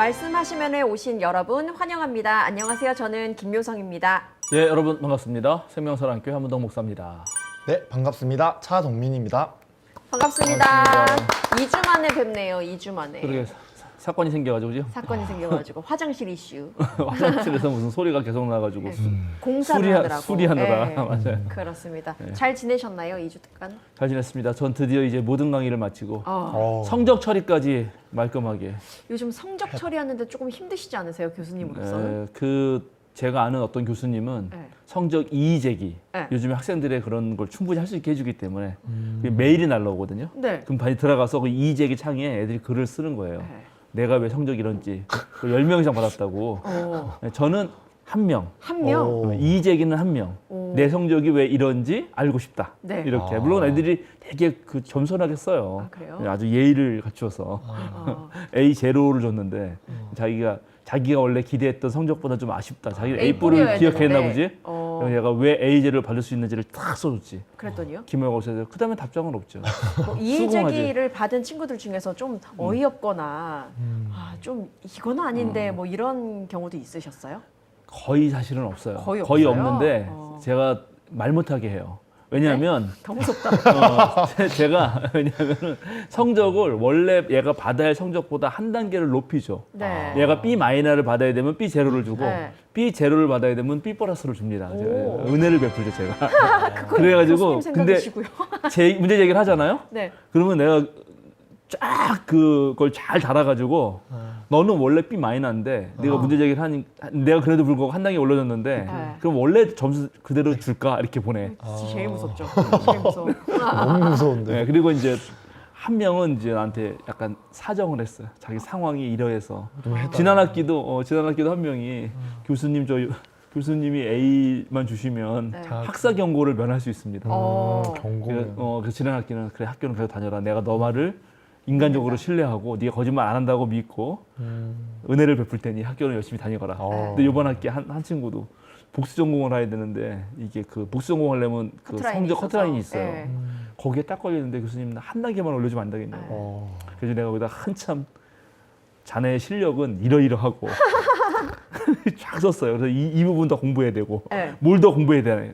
말씀하시면에 오신 여러분 환영합니다. 안녕하세요. 저는 김묘성입니다. 네, 여러분 반갑습니다. 생명사랑교회 한문동 목사입니다. 네, 반갑습니다. 차동민입니다. 반갑습니다. 반갑습니다. 2주 만에 뵙네요. 2주 만에. 그러게 사건이 생겨가지고요. 사건이 생겨가지고 화장실 이슈. 화장실에서 무슨 소리가 계속 나가지고 공사를 하더라고. 수리하느라 네. 맞아요. 그렇습니다. 잘 지내셨나요? 2주 동안? 잘 지냈습니다. 전 드디어 이제 모든 강의를 마치고 어. 성적 처리까지 말끔하게. 요즘 성적 처리하는데 조금 힘드시지 않으세요? 교수님으로서는? 제가 아는 어떤 교수님은 네. 성적 이의제기, 네. 요즘에 학생들의 그런 걸 충분히 할 수 있게 해주기 때문에 그게 메일이 날라오거든요. 네. 그럼 반이 들어가서 그 이의제기 창에 애들이 글을 쓰는 거예요. 네. 내가 왜 성적이 이런지. 10명 이상 받았다고. 어. 저는 한 명. 한 명? 오. 이의제기는 한 명. 오. 내 성적이 왜 이런지 알고 싶다. 네. 이렇게. 아. 물론 애들이 되게 그 겸손하게 써요. 아, 그래요? 아주 예의를 갖추어서 어. A 제로를 줬는데 자기가 원래 기대했던 성적보다 좀 아쉽다. 자기 A A 뿔을 뿌려야 기억했나 되는데. 보지. 어. 그래서 얘가 왜 A 제로를 받을 수 있는지를 딱 써줬지. 그랬더니요? 기말고사에서 그다음에 답장은 없죠. 뭐 이의제기를 받은 친구들 중에서 좀 어이없거나 아, 좀 이건 아닌데 뭐 이런 경우도 있으셨어요? 거의 사실은 없어요. 거의 없어요? 없는데 어. 제가 말 못하게 해요. 왜냐하면 더 무섭다. 제가 왜냐하면 성적을 원래 얘가 받아야 할 성적보다 한 단계를 높이죠. 네. 얘가 B 마이너를 받아야 되면 B 제로를 주고 네. B 제로를 받아야 되면 B 플러스를 줍니다. 제가 오. 은혜를 베풀죠 제가. 그건 그래가지고 교수님 근데 생각이시고요. 문제 제기를 하잖아요. 네. 그러면 내가 쫙 그걸 잘 달아가지고 너는 원래 B 마이너인데 네가 문제 제기를 하니 내가 그래도 불구하고 한 단계 올려줬는데 네. 그럼 원래 점수 그대로 줄까 이렇게 보내. 진짜 제일 무섭죠. 제일 무서워. 너무 무서운데. 네, 그리고 이제 한 명은 이제 나한테 약간 사정을 했어요. 자기 상황이 이러해서. 지난 학기도 한 명이 교수님이 A만 주시면 네. 학사 경고를 면할 수 있습니다. 경고는. 그래서 지난 학기는 그래 학교는 계속 다녀라. 내가 너 말을 인간적으로 신뢰하고 네가 거짓말 안 한다고 믿고 은혜를 베풀 테니 학교는 열심히 다니거라. 근데 이번 학기 한 친구도 복수 전공을 해야 되는데 이게 그 복수 전공 하려면 그 커트라인이 성적 있어서. 커트라인이 있어요. 네. 거기에 딱 걸리는데 교수님 한 단계만 올려주면 안 되겠냐고. 어. 그래서 내가 거기다 한참 자네의 실력은 이러이러하고 쫙 썼어요. 그래서 이 부분 더 공부해야 되고 네. 뭘 더 공부해야 되나.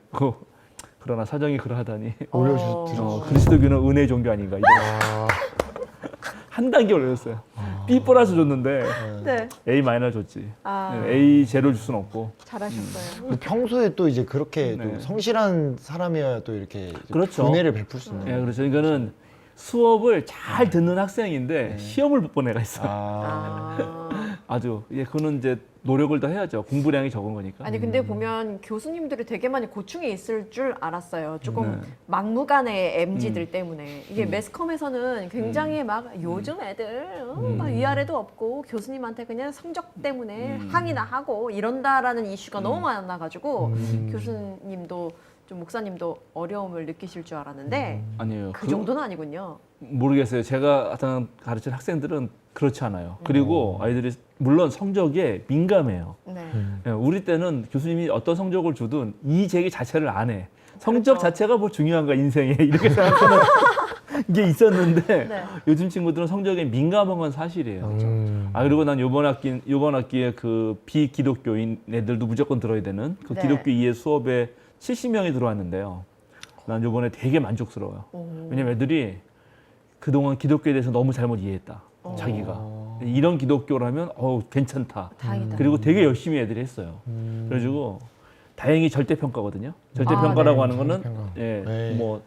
그러나 사정이 그러하다니 올려주셨죠. 그리스도교는 은혜의 종교 아닌가 이런 한 단계 올렸어요. B 플러스 줬는데 네. A 마이너 줬지. 아. A 제로 줄 수는 없고. 잘하셨어요. 평소에 또 이제 그렇게 네. 또 성실한 사람이어야 또 이렇게 그렇죠. 은혜를 베풀 수 있는. 예, 그렇죠. 이거는 수업을 잘 듣는 학생인데 시험을 못 본 애가 있어요. 아. 아주 그거는 이제 노력을 더 해야죠. 공부량이 적은 거니까. 아니 근데 보면 교수님들이 되게 많이 고충이 있을 줄 알았어요. 조금 네. 막무가내 MZ들 때문에 이게 매스컴에서는 굉장히 막 요즘 애들 막 위아래도 없고 교수님한테 그냥 성적 때문에 항의나 하고 이런다라는 이슈가 너무 많아가지고 교수님도 좀 목사님도 어려움을 느끼실 줄 알았는데 아니에요. 그 정도는 아니군요. 모르겠어요. 제가 가르친 학생들은 그렇지 않아요. 그리고 아이들이 물론 성적에 민감해요. 네. 예, 우리 때는 교수님이 어떤 성적을 주든 이 제기 자체를 안 해. 성적 그렇죠. 자체가 뭐 중요한가 인생에 이렇게 생각하는 게 있었는데 네. 요즘 친구들은 성적에 민감한 건 사실이에요. 그리고 난 요번 학기에 그 비기독교인 애들도 무조건 들어야 되는 그 네. 기독교 이해 수업에 70명이 들어왔는데요. 난 요번에 되게 만족스러워요. 왜냐면 애들이 그동안 기독교에 대해서 너무 잘못 이해했다. 자기가. 이런 기독교라면 괜찮다. 다행이다. 그리고 되게 열심히 애들이 했어요. 그래가지고 다행히 절대평가거든요. 절대평가라고 네. 하는 거는 절대평가. 네. 뭐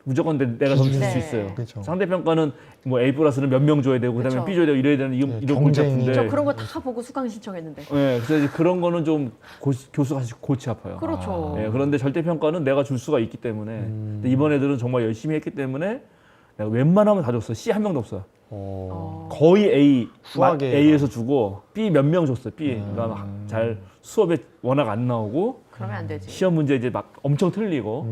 무조건 내가 점수 줄 수 네. 있어요. 그렇죠. 상대평가는 뭐 A 플러스는 몇 명 줘야 되고 그다음에 그쵸. B 줘야 되고 이래야 되는 이런 골치 경쟁이. 아픈데. 저 그런 거 다 보고 수강 신청했는데. 그래서 이제 그런 거는 좀 교수가 사실 골치 아파요. 그렇죠. 그런데 절대평가는 내가 줄 수가 있기 때문에 근데 이번 애들은 정말 열심히 했기 때문에 내가 웬만하면 다 줬어. C 한 명도 없어요. 거의 A, 후하게. A에서 주고 B 몇 명 줬어요. B. 그러니까 잘 수업에 워낙 안 나오고 그러면 안 되지. 시험 문제 이제 막 엄청 틀리고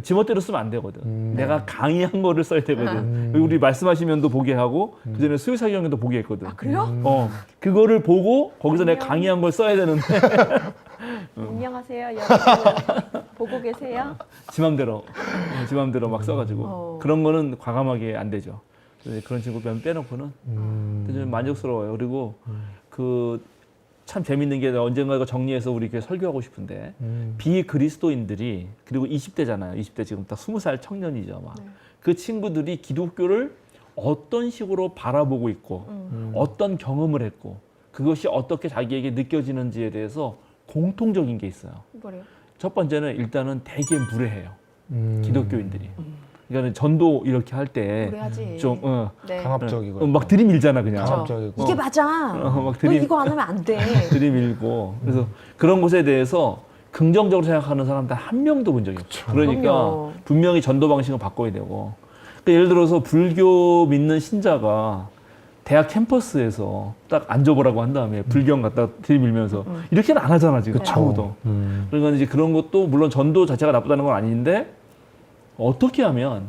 지멋대로 쓰면 안 되거든. 내가 강의한 거를 써야 되거든. 그리고 우리 말씀하시면도 보게 하고 그전에 수요사경에도 보게 했거든. 아 그래요? 그거를 보고 거기서 내가 강의한 걸 써야 되는데 안녕하세요 여러분. 보고 계세요? 지 맘대로 막 써가지고 그런 거는 과감하게 안 되죠. 네, 그런 친구 빼놓고는 좀 만족스러워요. 그리고 그 참 재밌는 게 언젠가 이거 정리해서 우리 이렇게 설교하고 싶은데 비그리스도인들이 그리고 20대잖아요. 20대 지금 딱 20살 청년이죠. 막. 그 친구들이 기독교를 어떤 식으로 바라보고 있고 어떤 경험을 했고 그것이 어떻게 자기에게 느껴지는지에 대해서 공통적인 게 있어요. 뭐래요? 첫 번째는 일단은 되게 무례해요. 기독교인들이. 그러니까 전도 이렇게 할 때 무례하지. 좀 네. 강압적이고 막 들이밀잖아 그냥. 강압적이고 이게 맞아. 막 너 들이 이거 안 하면 안 돼. 들이밀고 그래서 그런 것에 대해서 긍정적으로 생각하는 사람 단 한 명도 본 적이 없죠. 그러니까 그럼요. 분명히 전도 방식을 바꿔야 되고. 그러니까 예를 들어서 불교 믿는 신자가 대학 캠퍼스에서 딱 앉아보라고 한 다음에 불경 갖다 들이밀면서 이렇게는 안 하잖아 지금 아무도. 그러니까 이제 그런 것도 물론 전도 자체가 나쁘다는 건 아닌데 어떻게 하면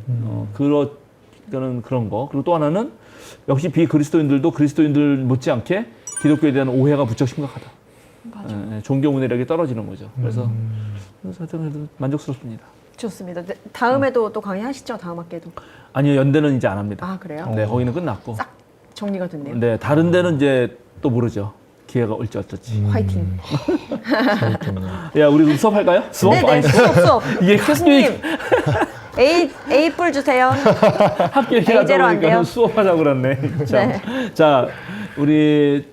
그거는 그런 거. 그리고 또 하나는 역시 비그리스도인들도 그리스도인들 못지않게 기독교에 대한 오해가 무척 심각하다. 맞아. 존경 문화력이 떨어지는 거죠. 그래서 하여튼 만족스럽습니다. 좋습니다. 네, 다음에도 또 강의하시죠? 다음 학기에도. 아니요, 연대는 이제 안 합니다. 아 그래요? 네, 거기는 끝났고. 싹 정리가 됐네요. 네, 다른 데는 이제 또 모르죠. 기회가 올지 어쩔지. 화이팅. 재밌겠네요. 야, 우리 그럼 수업할까요? 수업? 네네. 아니, 수업. 이게 교수님. A 뿔 주세요. 학교 얘기 A제로 하다 안 돼요? 보니까 수업하자고 그랬네. 참. 네. 자, 우리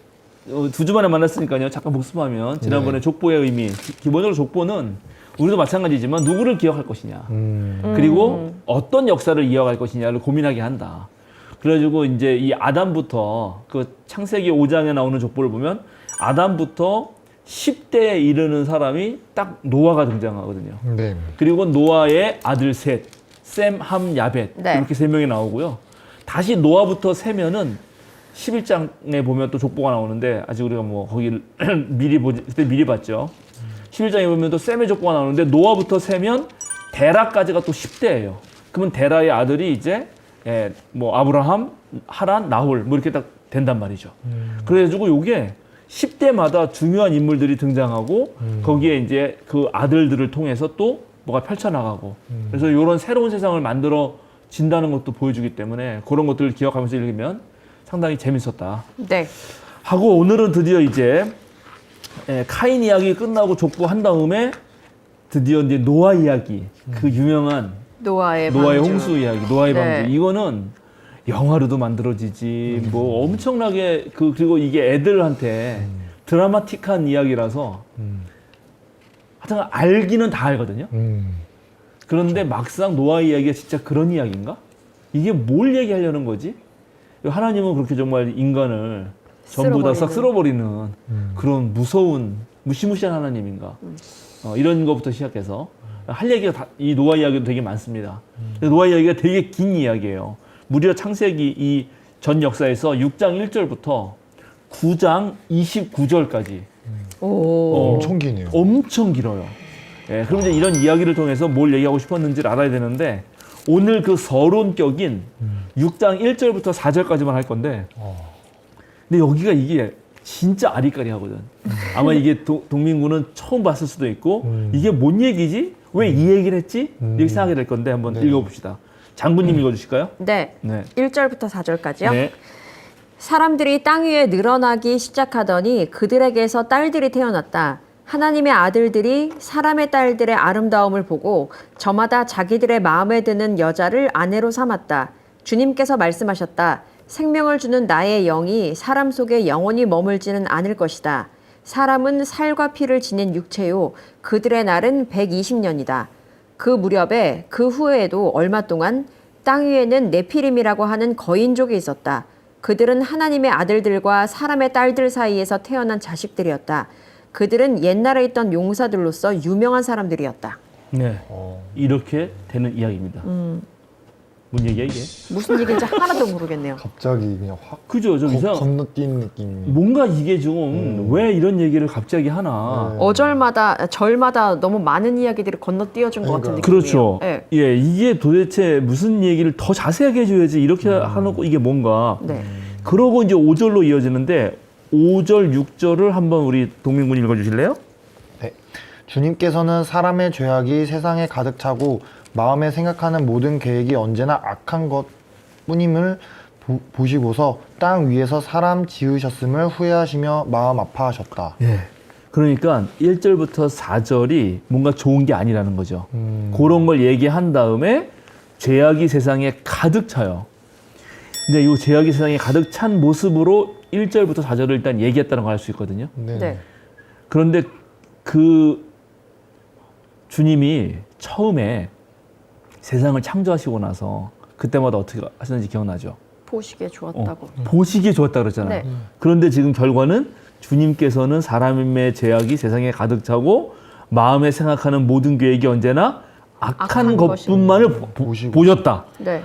2주 만에 만났으니까요. 잠깐 복습하면 지난번에 족보의 의미. 기본적으로 족보는 우리도 마찬가지지만 누구를 기억할 것이냐. 그리고 어떤 역사를 이어갈 것이냐를 고민하게 한다. 그래가지고 이제 이 아담부터 그 창세기 5장에 나오는 족보를 보면 아담부터 10대에 이르는 사람이 딱 노아가 등장하거든요. 네. 그리고 노아의 아들 셋, 셈, 함, 야벳 네. 이렇게 세 명이 나오고요. 다시 노아부터 세면은 11장에 보면 또 족보가 나오는데 아직 우리가 뭐 거기 미리 보지 그때 미리 봤죠. 11장에 보면 또 셈의 족보가 나오는데 노아부터 세면 데라까지가 또 10대예요. 그러면 데라의 아들이 이제 뭐 아브라함, 하란, 나홀 뭐 이렇게 딱 된단 말이죠. 그래가지고 요게 10대마다 중요한 인물들이 등장하고 거기에 이제 그 아들들을 통해서 또 뭐가 펼쳐나가고 그래서 이런 새로운 세상을 만들어 진다는 것도 보여주기 때문에 그런 것들을 기억하면서 읽으면 상당히 재밌었다 네. 하고 오늘은 드디어 이제 카인 이야기 끝나고 족보한 다음에 드디어 이제 노아 이야기 그 유명한 노아의 노아의 방주. 홍수 이야기 노아의 네. 방주 이거는 영화로도 만들어지지 뭐 엄청나게 그리고 이게 애들한테 드라마틱한 이야기라서 하여튼 알기는 다 알거든요. 그런데 막상 노아 이야기가 진짜 그런 이야기인가? 이게 뭘 얘기하려는 거지? 하나님은 그렇게 정말 인간을 전부 다 싹 쓸어버리는 그런 무서운 무시무시한 하나님인가? 이런 것부터 시작해서 할 얘기가 이 노아 이야기도 되게 많습니다. 노아 이야기가 되게 긴 이야기예요. 무려 창세기 이 전 역사에서 6장 1절부터 9장 29절까지 엄청 기네요. 엄청 길어요. 예, 그럼 이제 이런 이야기를 통해서 뭘 얘기하고 싶었는지를 알아야 되는데 오늘 그 서론격인 6장 1절부터 4절까지만 할 건데 근데 여기가 이게 진짜 아리까리하거든. 아마 이게 동민구는 처음 봤을 수도 있고 이게 뭔 얘기지? 왜 이 얘기를 했지? 이렇게 생각이 될 건데 한번 읽어봅시다. 장군님 읽어주실까요? 네. 네. 1절부터 4절까지요. 네. 사람들이 땅 위에 늘어나기 시작하더니 그들에게서 딸들이 태어났다. 하나님의 아들들이 사람의 딸들의 아름다움을 보고 저마다 자기들의 마음에 드는 여자를 아내로 삼았다. 주님께서 말씀하셨다. 생명을 주는 나의 영이 사람 속에 영원히 머물지는 않을 것이다. 사람은 살과 피를 지닌 육체요. 그들의 날은 120년이다. 그 무렵에 그 후에도 얼마 동안 땅 위에는 네피림이라고 하는 거인족이 있었다. 그들은 하나님의 아들들과 사람의 딸들 사이에서 태어난 자식들이었다. 그들은 옛날에 있던 용사들로서 유명한 사람들이었다. 네. 이렇게 되는 이야기입니다. 뭔 얘기야 이게? 무슨 얘기인지 하나도 모르겠네요. 갑자기 그냥 확 그죠? 좀 이상. 건너뛴 느낌이. 뭔가 이게 좀 왜 이런 얘기를 갑자기 하나? 어절마다 절마다 너무 많은 이야기들이 건너뛰어준 것 같은 느낌이에요. 그렇죠. 네. 예, 이게 도대체 무슨 얘기를 더 자세하게 해줘야지 이렇게 하놓고 이게 뭔가. 네. 그러고 이제 5절로 이어지는데 5절, 6절을 한번 우리 동민군이 읽어주실래요? 네. 주님께서는 사람의 죄악이 세상에 가득 차고 마음에 생각하는 모든 계획이 언제나 악한 것뿐임을 보시고서 땅 위에서 사람 지으셨음을 후회하시며 마음 아파하셨다. 예. 그러니까 1절부터 4절이 뭔가 좋은 게 아니라는 거죠. 그런 걸 얘기한 다음에 죄악이 세상에 가득 차요. 근데 이 죄악이 세상에 가득 찬 모습으로 1절부터 4절을 일단 얘기했다는 걸 알 수 있거든요. 네. 네. 그런데 그 주님이 처음에 세상을 창조하시고 나서 그때마다 어떻게 하셨는지 기억나죠? 보시기에 좋았다고. 보시기에 좋았다 그랬잖아요. 네. 그런데 지금 결과는 주님께서는 사람의 죄악이 세상에 가득 차고 마음에 생각하는 모든 계획이 언제나 악한 악한 것뿐만을 보셨다. 네.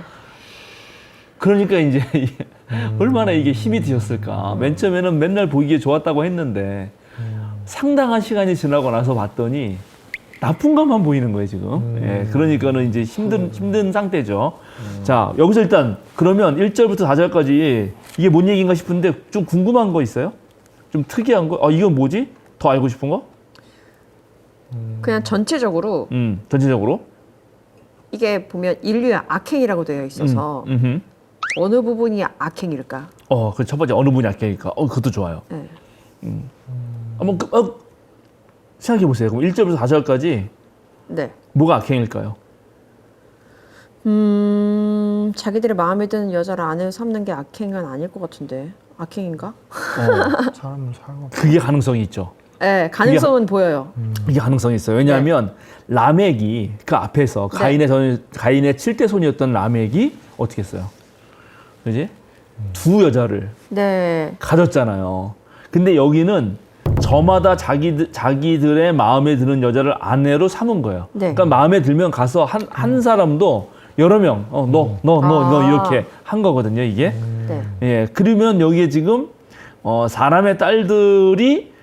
그러니까 이제 얼마나 이게 힘이 드셨을까. 맨 처음에는 맨날 보기에 좋았다고 했는데 상당한 시간이 지나고 나서 봤더니 나쁜 것만 보이는 거예요, 지금. 예, 그러니까는 이제 힘든 상태죠. 자, 여기서 일단 그러면 1절부터 4절까지 이게 뭔 얘기인가 싶은데 좀 궁금한 거 있어요? 좀 특이한 거? 이건 뭐지? 더 알고 싶은 거? 그냥 전체적으로 전체적으로? 이게 보면 인류의 악행이라고 되어 있어서 어느 부분이 악행일까? 그 첫 번째 어느 분이 악행일까? 그것도 좋아요. 네. 한번 생각해 보세요. 그럼 1절부터 4절까지 네. 뭐가 뭐가 악행일까요? 자기들의 마음에 드는 여자를 아내로 삼는 게 악행은 아닐 것 같은데. 악행인가? 사람은 살고. 그게 가능성이 있죠. 네, 가능성은 보여요. 이게 가능성이 있어요. 왜냐하면 라멕이 그 앞에서 네. 가인의 7대 손이었던 라멕이 어떻게 했어요? 그지? 두 여자를 네. 가졌잖아요. 근데 여기는 저마다 자기들의 마음에 드는 여자를 아내로 삼은 거예요. 네. 그러니까 마음에 들면 가서 한 사람도 여러 명, 너 이렇게 한 거거든요, 이게. 네. 예. 그러면 여기에 지금, 사람의 딸들이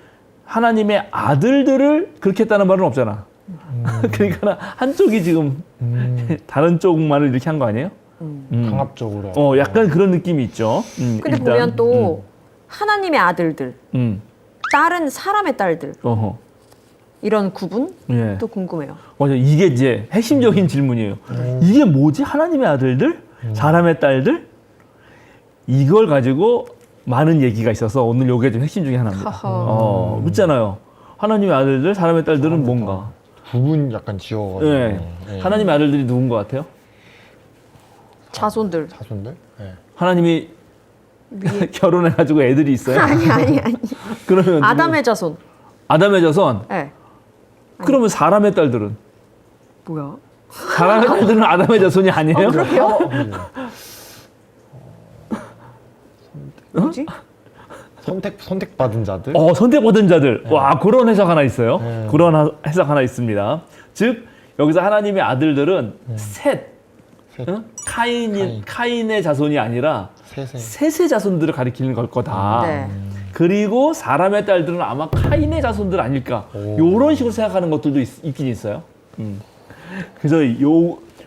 하나님의 아들들을 그렇게 했다는 말은 없잖아. 그러니까 한쪽이 지금 다른 쪽만을 이렇게 한 거 아니에요? 강압적으로. 약간 그런 느낌이 있죠. 근데 일단. 보면 또 하나님의 아들들, 다른 사람의 딸들 어허. 이런 구분 예. 또 궁금해요. 맞아. 이게 이제 핵심적인 질문이에요. 이게 뭐지? 하나님의 아들들? 사람의 딸들? 이걸 가지고 많은 얘기가 있어서 오늘 요게 좀 핵심 중에 하나입니다. 하하. 묻잖아요. 하나님의 아들들, 사람의 딸들은 뭔가? 부분 약간 지어가지고. 예. 하나님의 아들들이 누군 것 같아요? 자손들. 자손들? 네. 하나님이 결혼해가지고 애들이 있어요? 아니. 그러면 아담의 자손. 아담의 자손? 네. 그러면 사람의 딸들은? 뭐야? 사람의 딸들은 아담의 자손이 아니에요? 그러게요. 뭐지? 선택받은 자들? 선택받은 자들. 와, 그런 해석 하나 있어요. 네. 그런 해석 하나 있습니다. 즉, 여기서 하나님의 아들들은 셋. 응? 카인의 자손이 아니라 셋의 자손들을 가리키는 걸 거다. 네. 그리고 사람의 딸들은 아마 카인의 자손들 아닐까. 요런 식으로 생각하는 것들도 있긴 있어요. 그래서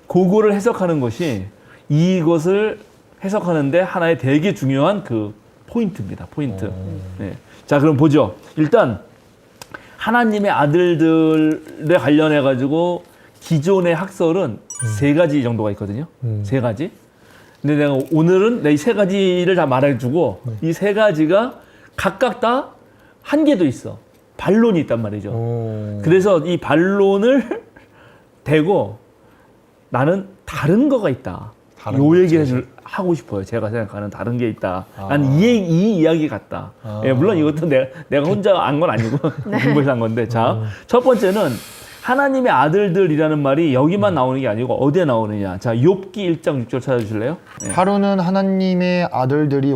그거를 해석하는 것이 이것을 해석하는데 하나의 되게 중요한 그 포인트입니다. 포인트. 네. 자, 그럼 보죠. 일단 하나님의 아들들에 관련해 가지고 기존의 학설은 세 가지 정도가 있거든요. 세 가지. 근데 내가 오늘은 이 세 가지를 다 말해주고 이 세 가지가 각각 다 한계도 있어. 반론이 있단 말이죠. 그래서 이 반론을 대고 나는 다른 거가 있다. 요 얘기를 하고 싶어요. 제가 생각하는 다른 게 있다. 난 이 이야기 같다. 예, 물론 이것도 내가 혼자 한 건 아니고 공부해서 한 건데. 자, 첫 번째는 하나님의 아들들이라는 말이 여기만 나오는 게 아니고 어디에 나오느냐. 자, 욥기 1장 6절 찾아주실래요? 네. 하루는 하나님의 아들들이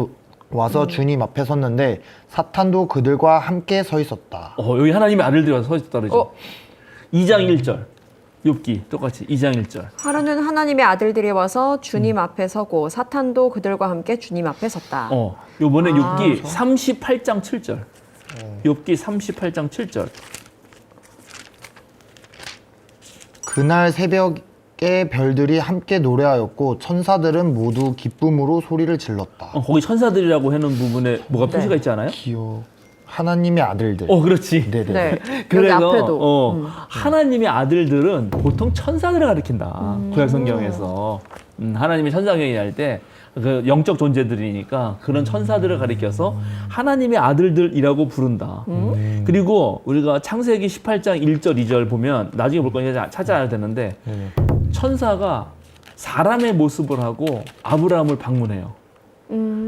와서 주님 앞에 섰는데 사탄도 그들과 함께 서 있었다. 여기 하나님의 아들들이 와서 서 있었다 그러죠. 2장 1절. 욥기 똑같이 2장 1절. 하루는 하나님의 아들들이 와서 주님 앞에 서고 사탄도 그들과 함께 주님 앞에 섰다. 요번에 욥기 38장 7절. 욥기 38장 7절. 그날 새벽에 별들이 함께 노래하였고 천사들은 모두 기쁨으로 소리를 질렀다. 거기 천사들이라고 하는 부분에 뭐가 표시가 있지 않아요? 하나님의 아들들. 그렇지. 네네. 네. 여기 그래서 앞에도. 하나님의 아들들은 보통 천사들을 가리킨다. 구약 성경에서 하나님의 천사경이 할 때 그 영적 존재들이니까 그런 천사들을 가리켜서 하나님의 아들들이라고 부른다. 그리고 우리가 창세기 18장 1절 2절 보면 나중에 볼 거니까 찾아야 되는데 천사가 사람의 모습을 하고 아브라함을 방문해요.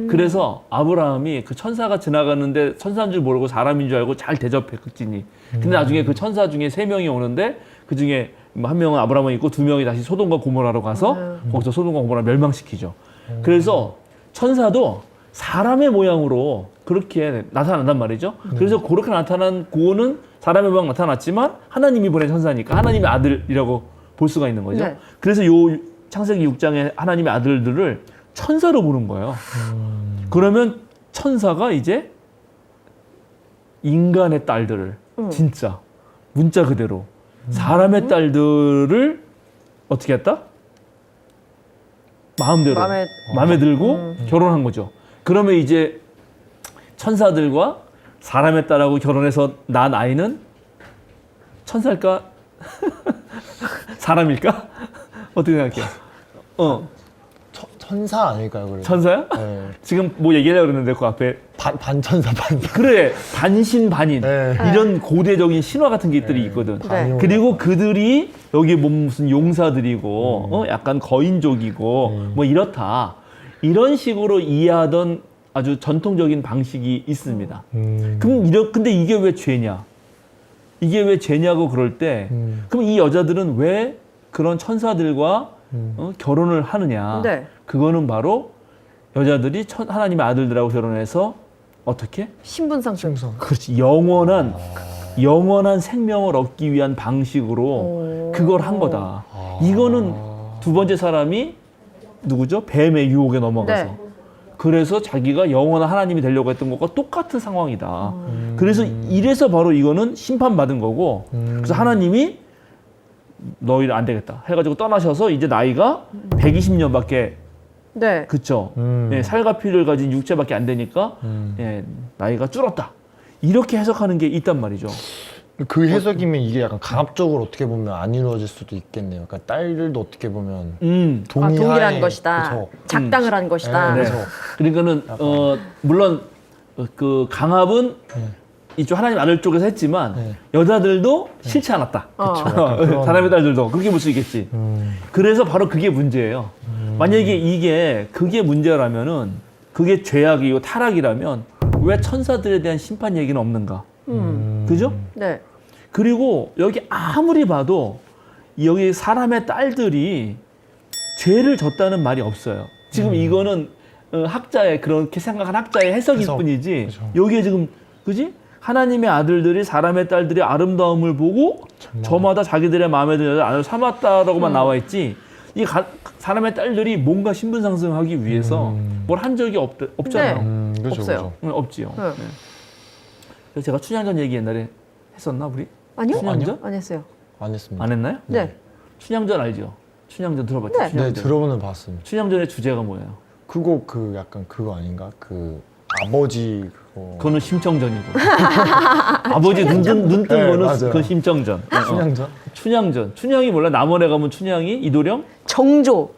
그래서 아브라함이 그 천사가 지나가는데 천사인 줄 모르고 사람인 줄 알고 잘 대접해 극진히. 근데 나중에 그 천사 중에 3명이 오는데 그 중에 한 명은 아브라함이 있고 2명이 다시 소돔과 고모라로 가서 거기서 소돔과 고모라 멸망시키죠. 그래서 천사도 사람의 모양으로 그렇게 나타난단 말이죠. 그래서 그렇게 나타난 고는 사람의 모양 나타났지만 하나님이 보낸 천사니까 하나님의 아들이라고 볼 수가 있는 거죠. 네. 그래서 요 창세기 6장에 하나님의 아들들을 천사로 부른 거예요. 그러면 천사가 이제 인간의 딸들을 진짜 문자 그대로 마음의 딸들을 어떻게 했다? 마음대로 마음에 들고 결혼한 거죠. 그러면 이제 천사들과 사람의 딸하고 결혼해서 낳은 아이는 천사일까? 사람일까? 어떻게 생각해요? 천사 아닐까요? 그래도? 천사야? 네. 지금 뭐 얘기하려고 그랬는데 그 앞에 반천사 반사. 그래 반신반인 네. 이런 고대적인 신화 같은 것들이 있거든. 네. 그리고 그들이 여기 보면 무슨 용사들이고 약간 거인족이고 뭐 이렇다 이런 식으로 이해하던 아주 전통적인 방식이 있습니다. 그럼 근데 이게 왜 죄냐? 이게 왜 죄냐고 그럴 때 그럼 이 여자들은 왜 그런 천사들과 결혼을 하느냐? 네. 그거는 바로 여자들이 하나님의 아들들하고 결혼해서 어떻게? 신분 상승. 그렇지. 영원한 생명을 얻기 위한 방식으로 그걸 한 거다. 이거는 두 번째 사람이 누구죠? 뱀의 유혹에 넘어가서. 네. 그래서 자기가 영원한 하나님이 되려고 했던 것과 똑같은 상황이다. 그래서 이래서 바로 이거는 심판받은 거고 그래서 하나님이 너희는 안 되겠다 해가지고 떠나셔서 이제 나이가 120년밖에 네. 그쵸. 예, 살과 피를 가진 육체밖에 안 되니까 예, 나이가 줄었다. 이렇게 해석하는 게 있단 말이죠. 그 해석이면 이게 약간 강압적으로 어떻게 보면 안 이루어질 수도 있겠네요. 그러니까 딸들도 어떻게 보면 동일한 것이다. 그쵸. 작당을 한 것이다. 네. 네. 그러니까는 물론 그 강압은 이쪽 하나님 아들 쪽에서 했지만 여자들도 싫지 않았다. 사람의 딸들도 그렇게 볼 수 있겠지. 그래서 바로 그게 문제예요. 만약에 이게 그게 문제라면은 그게 죄악이고 타락이라면 왜 천사들에 대한 심판 얘기는 없는가? 그죠? 네. 그리고 여기 아무리 봐도 여기 사람의 딸들이 죄를 졌다는 말이 없어요. 지금 이거는 학자의 그렇게 생각한 학자의 해석일 뿐이지. 그쵸. 여기에 지금 그지? 하나님의 아들들이 사람의 딸들의 아름다움을 보고 저마다 자기들의 마음에 드는 여자 아내를 삼았다라고만 나와 있지. 이 사람의 딸들이 뭔가 신분 상승하기 위해서 뭘 한 적이 없잖아요. 그렇죠, 없어요. 그렇죠. 없지요. 네. 네. 그래서 제가 춘향전 얘기 옛날에 했었나 우리? 아니요? 춘향전? 안 했어요. 안 했습니다. 안 했나요? 네. 춘향전 알죠? 춘향전 들어봤죠? 네. 네, 춘향전. 들어보는 봤습니다. 춘향전의 주제가 뭐예요? 그거 그 약간 그거 아닌가? 그 아버지 그거. 그거는 심청전이고. 아버지 눈 뜬 네, 거는 맞아요. 그건 심청전. 춘향전? 춘향전. 춘향이 몰라? 남원에 가면 춘향이 이도령? 정조.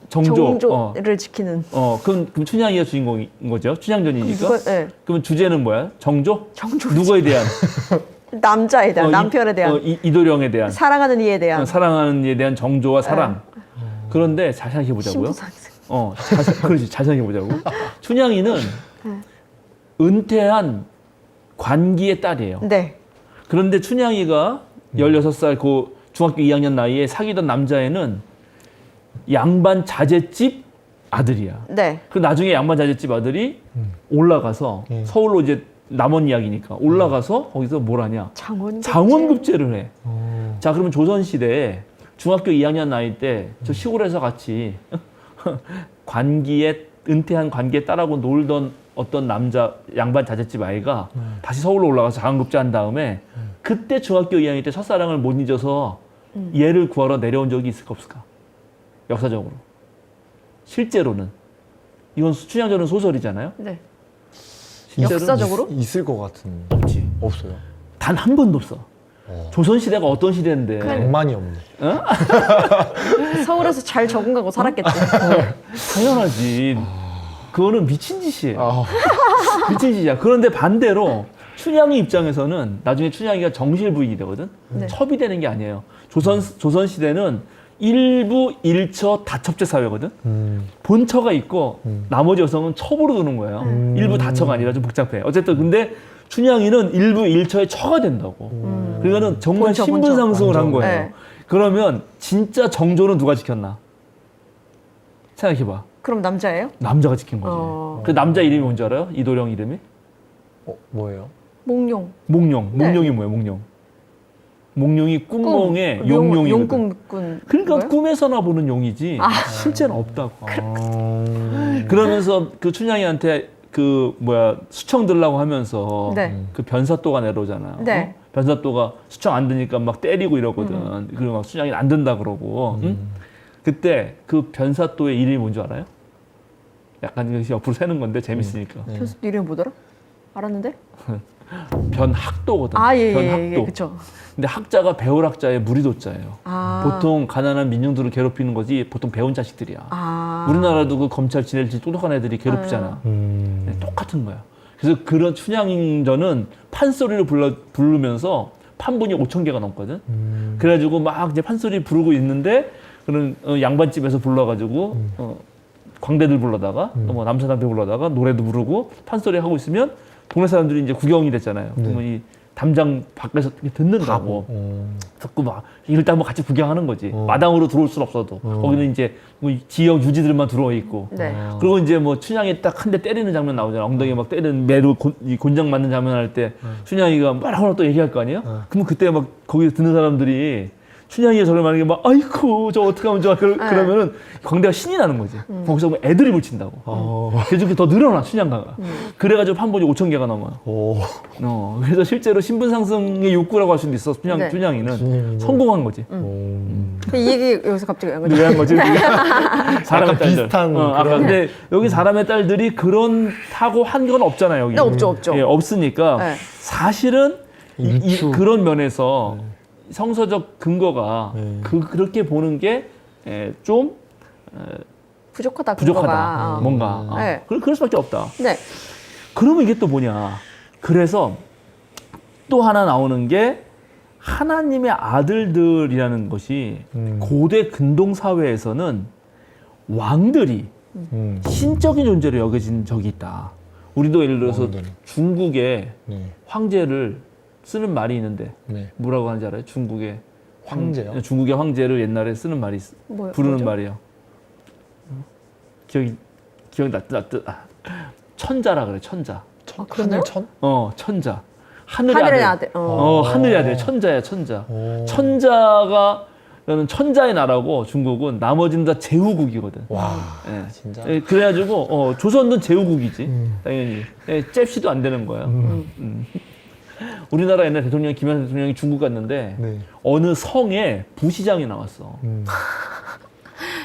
정조. 정조를 지키는. 그럼 춘향이가 주인공인 거죠? 춘향전이니까. 누가, 네. 그러면 주제는 뭐야? 정조? 정조. 누구에 대한? 남자에 대한, 남편에 대한. 이도령에 대한. 사랑하는 이에 대한. 사랑하는 이에 대한 정조와 사랑. 그런데 잘 생각해 보자고요. 신분 상승. 그렇지. 잘 생각해 보자고. 춘향이는 은퇴한 관기의 딸이에요. 네. 그런데 춘향이가 16살 그 중학교 2학년 나이에 사귀던 남자애는 양반 자제집 아들이야. 네. 그 나중에 양반 자제집 아들이 올라가서 서울로 이제 남원 이야기니까 올라가서 거기서 뭘 하냐? 장원급제를 해. 자, 그러면 조선시대에 중학교 2학년 나이 때 저 시골에서 같이 은퇴한 관기에 딸하고 놀던 어떤 남자 양반 자제집 아이가 다시 서울로 올라가서 장원급제한 다음에 그때 중학교 2학년 때 첫사랑을 못 잊어서 얘를 구하러 내려온 적이 있을까 없을까? 역사적으로. 실제로는. 이건 춘향전은 소설이잖아요. 네. 실제로는 역사적으로? 있을 것 같은. 없지. 없어요. 단 한 번도 없어. 조선 시대가 어떤 시대인데? 낭만이 없네. 서울에서 잘 적응하고 살았겠지. 당연하지. 그거는 미친 짓이에요. 아, 미친 짓이야. 그런데 반대로 춘향이 입장에서는 나중에 춘향이가 정실부인이 되거든. 네. 첩이 되는 게 아니에요. 조선 시대는 일부 일처 다첩제 사회거든. 본처가 있고 나머지 여성은 첩으로 두는 거예요. 일부 다처가 아니라 좀 복잡해. 어쨌든 근데 춘향이는 일부 일처의 처가 된다고. 그러니까는 정말 본처, 신분 상승을 한 본처. 거예요. 네. 그러면 진짜 정조는 누가 지켰나? 생각해봐. 그럼 남자예요? 남자가 지킨 거지. 그 남자 이름이 뭔지 알아요? 이도령 이름이? 뭐예요? 몽룡. 몽룡. 네. 몽룡이 뭐예요? 몽룡. 몽룡이 꿈몽의 용룡이거든. 용꿈꾼. 그러니까 거예요? 꿈에서나 보는 용이지 실제는 없다고. 그러면서 그 춘향이한테 그 수청 들라고 하면서 네. 그 변사또가 내려오잖아요. 네. 변사또가 수청 안 드니까 막 때리고 이러거든. 그리고 막 춘향이 안 된다 그러고. 응? 그때 그 변사또의 이름이 뭔지 알아요? 약간 이것이 옆으로 새는 건데 재밌으니까. 교수 이름이 뭐더라? 알았는데? 변학도거든. 아, 예, 변학도. 그쵸. 근데 학자가 배울 학자의 무리도자예요. 아. 보통 가난한 민중들을 괴롭히는 거지 보통 배운 자식들이야. 아. 우리나라도 그 검찰 지낼지 똑똑한 애들이 괴롭히잖아. 네, 똑같은 거야. 그래서 그런 춘향전은 판소리를 부르면서 판본이 5,000개가 넘거든. 그래가지고 막 이제 판소리 부르고 있는데 그런 양반집에서 불러가지고 광대들 불러다가 또 뭐 남사당배 불러다가 노래도 부르고 판소리 하고 있으면 동네 사람들이 이제 구경이 됐잖아요. 그러면 이 담장 밖에서 듣는다고. 듣고 막 일단 뭐 같이 구경하는 거지. 마당으로 들어올 순 없어도 거기는 이제 뭐 지역 유지들만 들어와 있고. 네. 그리고 이제 뭐 춘향이 딱 한 대 때리는 장면 나오잖아. 엉덩이 막 때리는 매로 곤장 맞는 장면 할 때 춘향이가 뭐라고 또 얘기할 거 아니에요? 그러면 그때 막 거기 듣는 사람들이 춘향이가 저를 말하는 게 막 아이쿠 저 어떡하면 좋아 그러면은 광대가 신이 나는 거지. 거기서 뭐 애들이 붙인다고. 그래서 더 늘어나 춘향가가. 그래가지고 판본이 5,000개가 넘어요. 그래서 실제로 신분 상승의 욕구라고 할 수도 있어. 네. 춘향이는 성공한 거지. 이 얘기 여기서 갑자기 왜 왜 한 거지? 사람의 딸들. 비슷한 아까 그런- 근데 여기 사람의 딸들이 그런 타고 한 건 없잖아요. 여기. 네, 없죠. 예, 없으니까 네. 사실은 일추. 그런 면에서 성서적 근거가 네. 그렇게 보는 게 좀 부족하다. 부족하다. 근거가. 뭔가. 네. 그럴 수밖에 없다. 네. 그러면 이게 또 뭐냐. 그래서 또 하나 나오는 게 하나님의 아들들이라는 것이 고대 근동 사회에서는 왕들이 신적인 존재로 여겨진 적이 있다. 우리도 예를 들어서 왕들이. 중국의 네. 황제를 쓰는 말이 있는데 네. 뭐라고 하는지 알아요? 중국의 황제요? 중국의 황제를 옛날에 쓰는 말이 부르는 뭐죠? 말이에요. 기억이 났듯 천자라 그래. 천자. 그러네요? 하늘천? 천자. 하늘의 하늘의 아들. 아들. 하늘의 아들. 천자야, 천자. 오. 천자가는 천자의 나라고 중국은 나머지는 다 제후국이거든. 와, 예. 진짜. 그래가지고 조선은 제후국이지. 당연히. 잽시도 안 되는 거야. 우리나라 옛날 대통령 김영삼 대통령이 중국 갔는데 네. 어느 성에 부시장이 나왔어.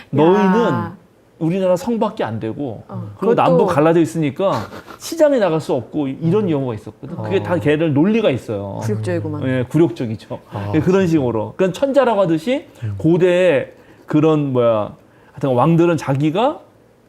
너희는 우리나라 성밖에 안 되고 그리고 그것도- 남북 갈라져 있으니까 시장에 나갈 수 없고 이런 경우가 있었거든. 그게 다 걔들 논리가 있어요. 굴욕적이구만. 예, 굴욕적이죠. 예, 그런 식으로. 그러니까 천자라고 하듯이 고대의 그런 하여튼 왕들은 자기가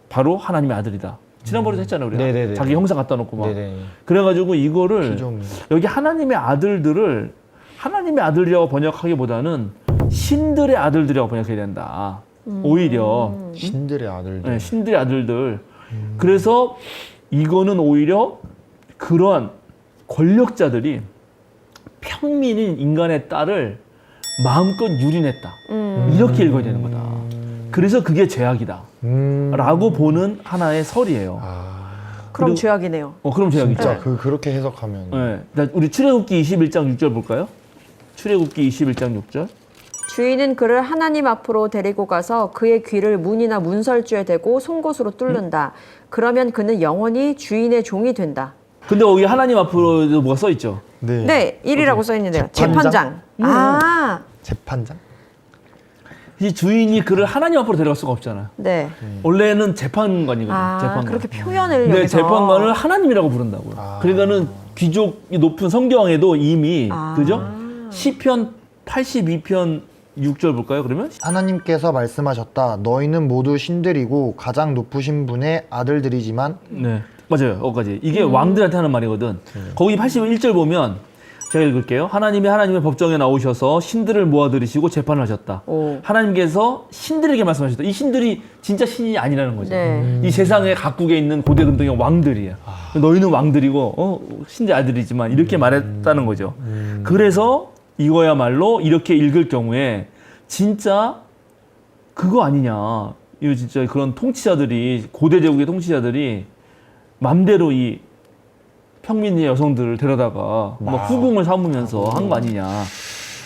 바로 하나님의 아들이다. 지난번에도 했잖아요, 우리가. 네네네. 자기 형상 갖다 놓고 막. 네네. 그래가지고 이거를 기존. 여기 하나님의 아들들을 하나님의 아들이라고 번역하기보다는 신들의 아들들이라고 번역해야 된다. 오히려 신들의 아들들. 네, 신들의 아들들. 그래서 이거는 오히려 그러한 권력자들이 평민인 인간의 딸을 마음껏 유린했다. 이렇게 읽어야 되는 거다. 그래서 그게 죄악이다. 라고 보는 하나의 설이에요. 그럼 그리고- 죄악이네요. 그럼 죄악이죠. 진짜 그렇게 해석하면. 네. 자, 우리 출애굽기 21장 6절 볼까요? 출애굽기 21장 6절. 주인은 그를 하나님 앞으로 데리고 가서 그의 귀를 문이나 문설주에 대고 송곳으로 뚫는다. 그러면 그는 영원히 주인의 종이 된다. 근데 여기 하나님 앞으로 뭐가 써 있죠? 네. 네, 1이라고 써 있는데요. 재판장? 재판장. 재판장? 이 주인이 그를 하나님 앞으로 데려갈 수가 없잖아요. 네. 원래는 재판관이거든요. 재판관. 그렇게 표현을 근데 여기서. 재판관을 하나님이라고 부른다고요. 그러니까는 귀족이 높은 성경에도 이미 아. 그죠? 시편 82편 6절 볼까요? 그러면 하나님께서 말씀하셨다. 너희는 모두 신들이고 가장 높으신 분의 아들들이지만 네 맞아요. 거기까지 이게 왕들한테 하는 말이거든. 거기 81절 보면 제가 읽을게요. 하나님의 법정에 나오셔서 신들을 모아들이시고 재판을 하셨다. 오. 하나님께서 신들에게 말씀하셨다. 이 신들이 진짜 신이 아니라는 거죠. 네. 이 세상의 각국에 있는 고대 근동의 왕들이에요. 너희는 왕들이고 신의 아들이지만 이렇게 말했다는 거죠. 그래서 이거야말로 이렇게 읽을 경우에 진짜 그거 아니냐. 이거 진짜 그런 통치자들이 고대 제국의 통치자들이 맘대로 이 평민의 여성들을 데려다가 막 후궁을 삼으면서 한 거 아니냐.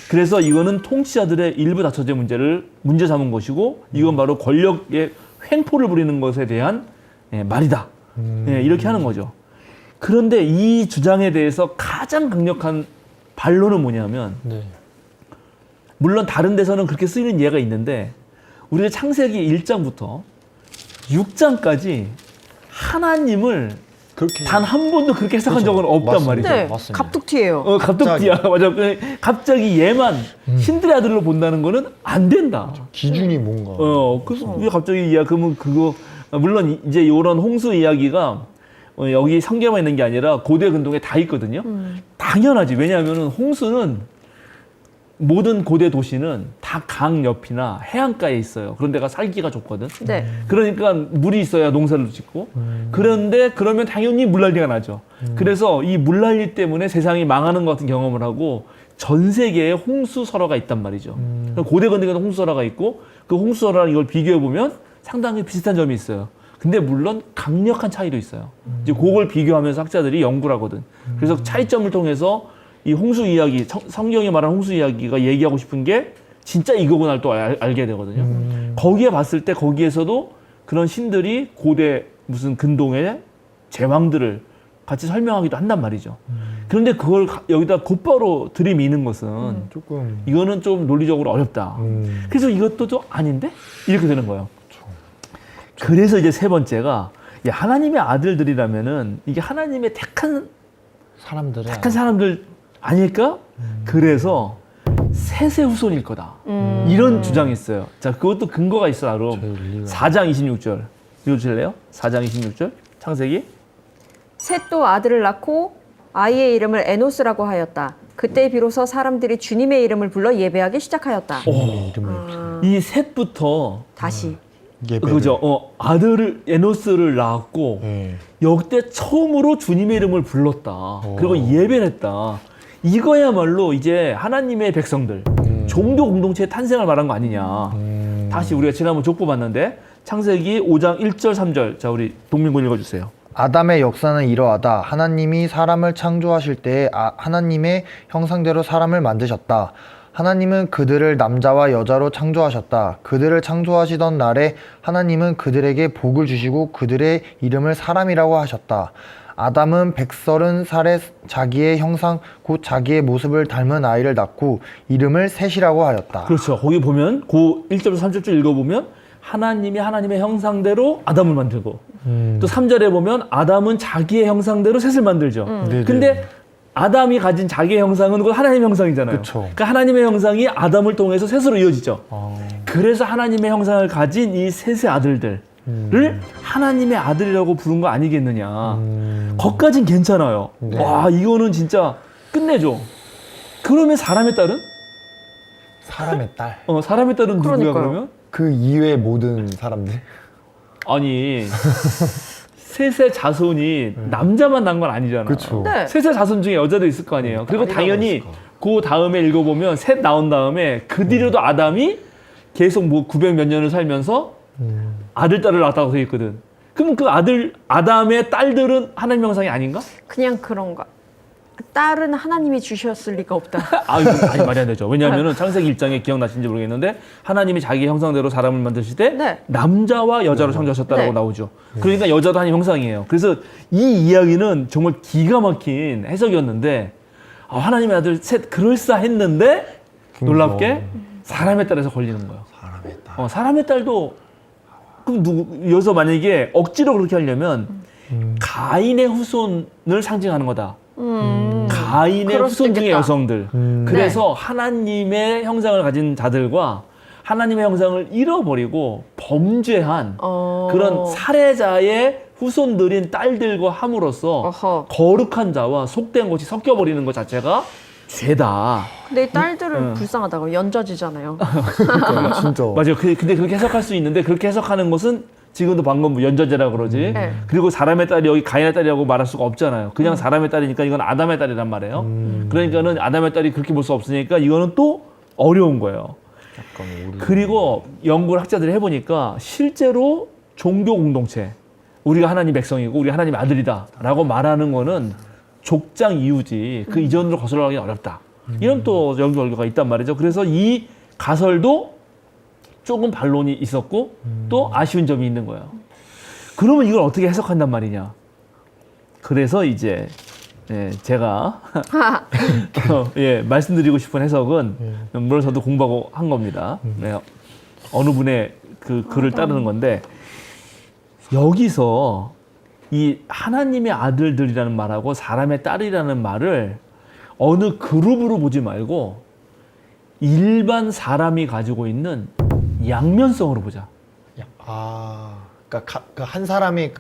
그래서 이거는 통치자들의 일부 다처제 문제를 문제 삼은 것이고 이건 바로 권력의 횡포를 부리는 것에 대한 말이다. 이렇게 하는 거죠. 그런데 이 주장에 대해서 가장 강력한 반론은 뭐냐면 네. 물론 다른 데서는 그렇게 쓰이는 예가 있는데 우리가 창세기 1장부터 6장까지 하나님을 그렇게 단 한 번도 그렇게 해석한 그렇죠. 적은 없단 맞습니다. 말이죠. 네, 맞습니다. 갑툭튀예요. 갑툭튀야. 맞아. 갑자기 얘만 신들의 아들로 본다는 거는 안 된다. 기준이 뭔가. 그래서 왜 갑자기 그러면 그거 물론 이제 이런 홍수 이야기가 여기 성경에 있는 게 아니라 고대 근동에 다 있거든요. 당연하지. 왜냐하면 홍수는 모든 고대 도시는 다 강 옆이나 해안가에 있어요. 그런 데가 살기가 좋거든. 네. 그러니까 물이 있어야 농사를 짓고 그런데 그러면 당연히 물난리가 나죠. 그래서 이 물난리 때문에 세상이 망하는 것 같은 경험을 하고 전 세계에 홍수설화가 있단 말이죠. 고대 근동에도 홍수설화가 있고 그 홍수설화랑 이걸 비교해 보면 상당히 비슷한 점이 있어요. 근데 물론 강력한 차이도 있어요. 이제 그걸 비교하면서 학자들이 연구를 하거든. 그래서 차이점을 통해서 이 홍수 이야기, 성경이 말한 홍수 이야기가 얘기하고 싶은 게 진짜 이거구나를 또 알게 되거든요. 거기에 봤을 때 거기에서도 그런 신들이 고대 무슨 근동의 제왕들을 같이 설명하기도 한단 말이죠. 그런데 그걸 여기다 곧바로 들이미는 것은 조금. 이거는 좀 논리적으로 어렵다. 그래서 이것도 좀 아닌데? 이렇게 되는 거예요. 그래서 이제 세 번째가 하나님의 아들들이라면은 이게 하나님의 택한 사람들 아닐까? 그래서 셋의 후손일 거다. 이런 주장이 있어요. 자, 그것도 근거가 있어, 나름. 4장 26절. 읽어주실래요? 4장 26절. 창세기. 셋도 아들을 낳고 아이의 이름을 에노스라고 하였다. 그때 비로소 사람들이 주님의 이름을 불러 예배하기 시작하였다. 이 셋부터 다시. 그죠? 아들을 에노스를 낳았고 역대 처음으로 주님의 이름을 불렀다. 그리고 예배를 했다. 이거야말로 이제 하나님의 백성들, 종교 공동체의 탄생을 말한 거 아니냐. 다시 우리가 지난번 족보 봤는데 창세기 5장 1절 3절. 자, 우리 동민군 읽어주세요. 아담의 역사는 이러하다. 하나님이 사람을 창조하실 때에 하나님의 형상대로 사람을 만드셨다. 하나님은 그들을 남자와 여자로 창조하셨다. 그들을 창조하시던 날에 하나님은 그들에게 복을 주시고 그들의 이름을 사람이라고 하셨다. 아담은 130살에 자기의 형상 곧 자기의 모습을 닮은 아이를 낳고 이름을 셋이라고 하였다. 그렇죠. 거기 보면 그 1절부터 3절 읽어보면 하나님이 하나님의 형상대로 아담을 만들고 또 3절에 보면 아담은 자기의 형상대로 셋을 만들죠. 근데 아담이 가진 자기의 형상은 그 하나님의 형상이잖아요. 그쵸. 그러니까 하나님의 형상이 아담을 통해서 셋으로 이어지죠. 그래서 하나님의 형상을 가진 이 셋의 아들들을 하나님의 아들이라고 부른 거 아니겠느냐. 거기까진 괜찮아요. 네. 와, 이거는 진짜 끝내줘. 그러면 사람의 딸은? 사람의 딸. 사람의 딸은 누구야 그러니까요. 그러면? 그 이외의 모든 사람들. 아니 셋의 자손이 남자만 난 건 아니잖아. 그쵸. 네. 셋의 자손 중에 여자도 있을 거 아니에요. 그리고 당연히 그 다음에 읽어보면 셋 나온 다음에 그 뒤로도 아담이 계속 뭐 900 몇 년을 살면서 아들 딸을 낳았다고 돼 있거든. 그럼 그 아담의 딸들은 하나님 형상이 아닌가? 그냥 그런가. 딸은 하나님이 주셨을 리가 없다. 이건 아니 말이 안 되죠. 왜냐하면 창세기 1장에 기억나시는지 모르겠는데 하나님이 자기 형상대로 사람을 만드실 때 네. 남자와 여자로 창조하셨다라고 네. 나오죠. 그러니까 여자도 하나님 형상이에요. 그래서 이 이야기는 정말 기가 막힌 해석이었는데 하나님의 아들 셋 그럴싸했는데 놀랍게 사람의 딸에서 걸리는 거예요. 사람의 딸. 사람의 딸도 그럼 여기서 만약에 억지로 그렇게 하려면 가인의 후손을 상징하는 거다. 가인의 그럴 수도 후손 중의 있겠다. 여성들. 그래서 하나님의 형상을 가진 자들과 하나님의 형상을 잃어버리고 범죄한 그런 살해자의 후손들인 딸들과 함으로써 어허. 거룩한 자와 속된 것이 섞여버리는 것 자체가 죄다. 근데 이 딸들은 불쌍하다고 연좌지잖아요. 진짜. 맞아요. 근데 그렇게 해석할 수 있는데 그렇게 해석하는 것은 지금도 방금 뭐 연좌제라고 그러지. 네. 그리고 사람의 딸이 여기 가인의 딸이라고 말할 수가 없잖아요. 그냥 사람의 딸이니까 이건 아담의 딸이란 말이에요. 그러니까는 아담의 딸이 그렇게 볼 수 없으니까 이거는 또 어려운 거예요. 그리고 연구를 학자들이 해보니까 실제로 종교 공동체, 우리가 하나님 백성이고 우리 하나님의 아들이다라고 말하는 거는 족장 이후지 그 이전으로 거슬러가기 어렵다. 이런 또 연구 결과가 있단 말이죠. 그래서 이 가설도 조금 반론이 있었고 또 아쉬운 점이 있는 거예요. 그러면 이걸 어떻게 해석한단 말이냐. 그래서 이제 제가 말씀드리고 싶은 해석은 물론 저도 공부하고 한 겁니다. 어느 분의 그 글을 따르는 건데 여기서 이 하나님의 아들들이라는 말하고 사람의 딸이라는 말을 어느 그룹으로 보지 말고 일반 사람이 가지고 있는 양면성으로 보자. 그러니까 그 한 사람이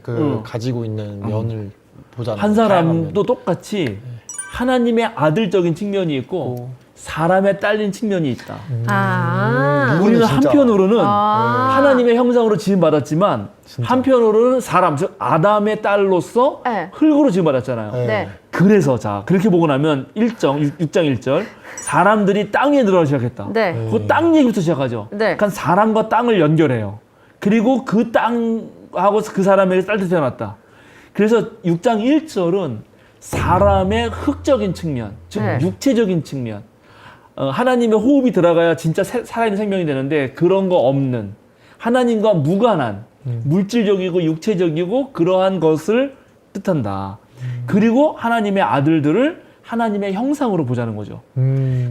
가지고 있는 면을 보잖아요. 한 사람도 똑같이 하나님의 아들적인 측면이 있고 사람의 딸린 측면이 있다. 우리는 진짜. 한편으로는 하나님의 형상으로 지음받았지만 한편으로는 사람, 즉 아담의 딸로서 네. 흙으로 지음받았잖아요. 네. 그래서 자 그렇게 보고 나면 6장 1절 사람들이 땅에 들어가기 시작했다. 네. 그 땅 얘기부터 시작하죠. 네. 그러니까 사람과 땅을 연결해요. 그리고 그 땅하고 그 사람에게 딸도 태어났다. 그래서 6장 1절은 사람의 흙적인 측면, 즉 네. 육체적인 측면, 하나님의 호흡이 들어가야 진짜 살아있는 생명이 되는데 그런 거 없는 하나님과 무관한 물질적이고 육체적이고 그러한 것을 뜻한다. 그리고 하나님의 아들들을 하나님의 형상으로 보자는 거죠.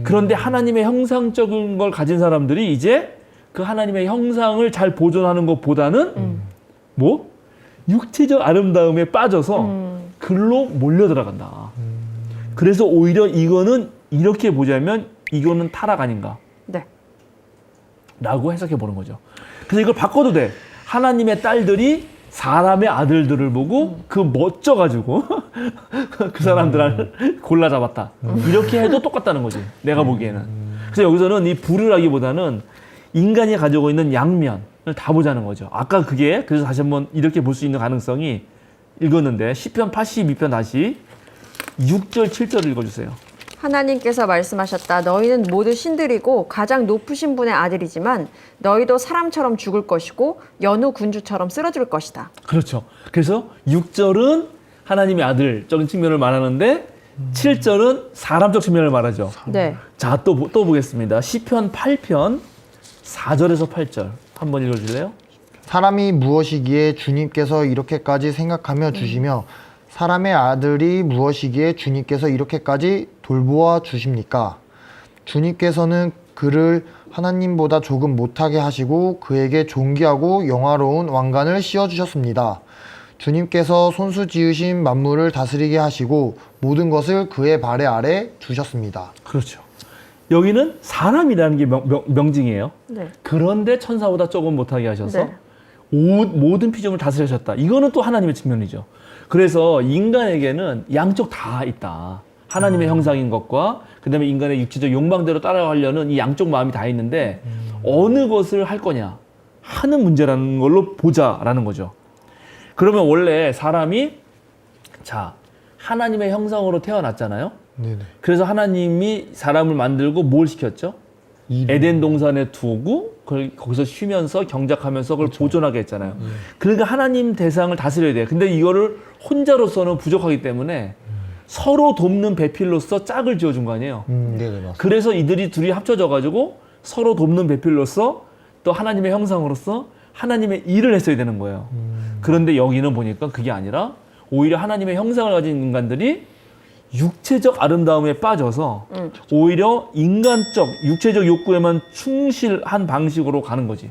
그런데 하나님의 형상적인 걸 가진 사람들이 이제 그 하나님의 형상을 잘 보존하는 것보다는 뭐? 육체적 아름다움에 빠져서 글로 몰려 들어간다. 그래서 오히려 이거는 이렇게 보자면 이거는 타락 아닌가? 네. 라고 해석해 보는 거죠. 그래서 이걸 바꿔도 돼. 하나님의 딸들이 사람의 아들들을 보고 그 멋져가지고 그 사람들을 골라 잡았다. 이렇게 해도 똑같다는 거지. 내가 보기에는. 그래서 여기서는 이 불을하기보다는 인간이 가지고 있는 양면을 다 보자는 거죠. 아까 그게 그래서 다시 한번 이렇게 볼 수 있는 가능성이 읽었는데 시편 82편 다시 6절 7절 읽어주세요. 하나님께서 말씀하셨다. 너희는 모두 신들이고 가장 높으신 분의 아들이지만 너희도 사람처럼 죽을 것이고 여느 군주처럼 쓰러질 것이다. 그렇죠. 그래서 6절은 하나님의 아들적인 측면을 말하는데 7절은 사람적 측면을 말하죠. 네. 자, 또 보겠습니다. 시편 8편 4절에서 8절 한번 읽어줄래요? 사람이 무엇이기에 주님께서 이렇게까지 생각하며 주시며 사람의 아들이 무엇이기에 주님께서 이렇게까지 돌보아 주십니까? 주님께서는 그를 하나님보다 조금 못하게 하시고 그에게 존귀하고 영화로운 왕관을 씌워주셨습니다. 주님께서 손수 지으신 만물을 다스리게 하시고 모든 것을 그의 발 아래 두셨습니다. 그렇죠. 여기는 사람이라는 게 명징이에요. 네. 그런데 천사보다 조금 못하게 하셔서 네. 모든 피조물을 다스리셨다. 이거는 또 하나님의 측면이죠. 그래서 인간에게는 양쪽 다 있다. 하나님의 형상인 것과 그다음에 인간의 육체적 욕망대로 따라가려는 이 양쪽 마음이 다 있는데 어느 것을 할 거냐 하는 문제라는 걸로 보자라는 거죠. 그러면 원래 사람이 자 하나님의 형상으로 태어났잖아요. 네네. 그래서 하나님이 사람을 만들고 뭘 시켰죠? 에덴 동산에 두고 거기서 쉬면서 경작하면서 그걸 보존하게 했잖아요. 그러니까 하나님 대상을 다스려야 돼요. 근데 이거를 혼자로서는 부족하기 때문에 서로 돕는 배필로서 짝을 지어준 거 아니에요. 네네, 맞습니다. 그래서 이들이 둘이 합쳐져가지고 서로 돕는 배필로서 또 하나님의 형상으로서 하나님의 일을 했어야 되는 거예요. 그런데 여기는 보니까 그게 아니라 오히려 하나님의 형상을 가진 인간들이 육체적 아름다움에 빠져서 오히려 인간적 육체적 욕구에만 충실한 방식으로 가는 거지.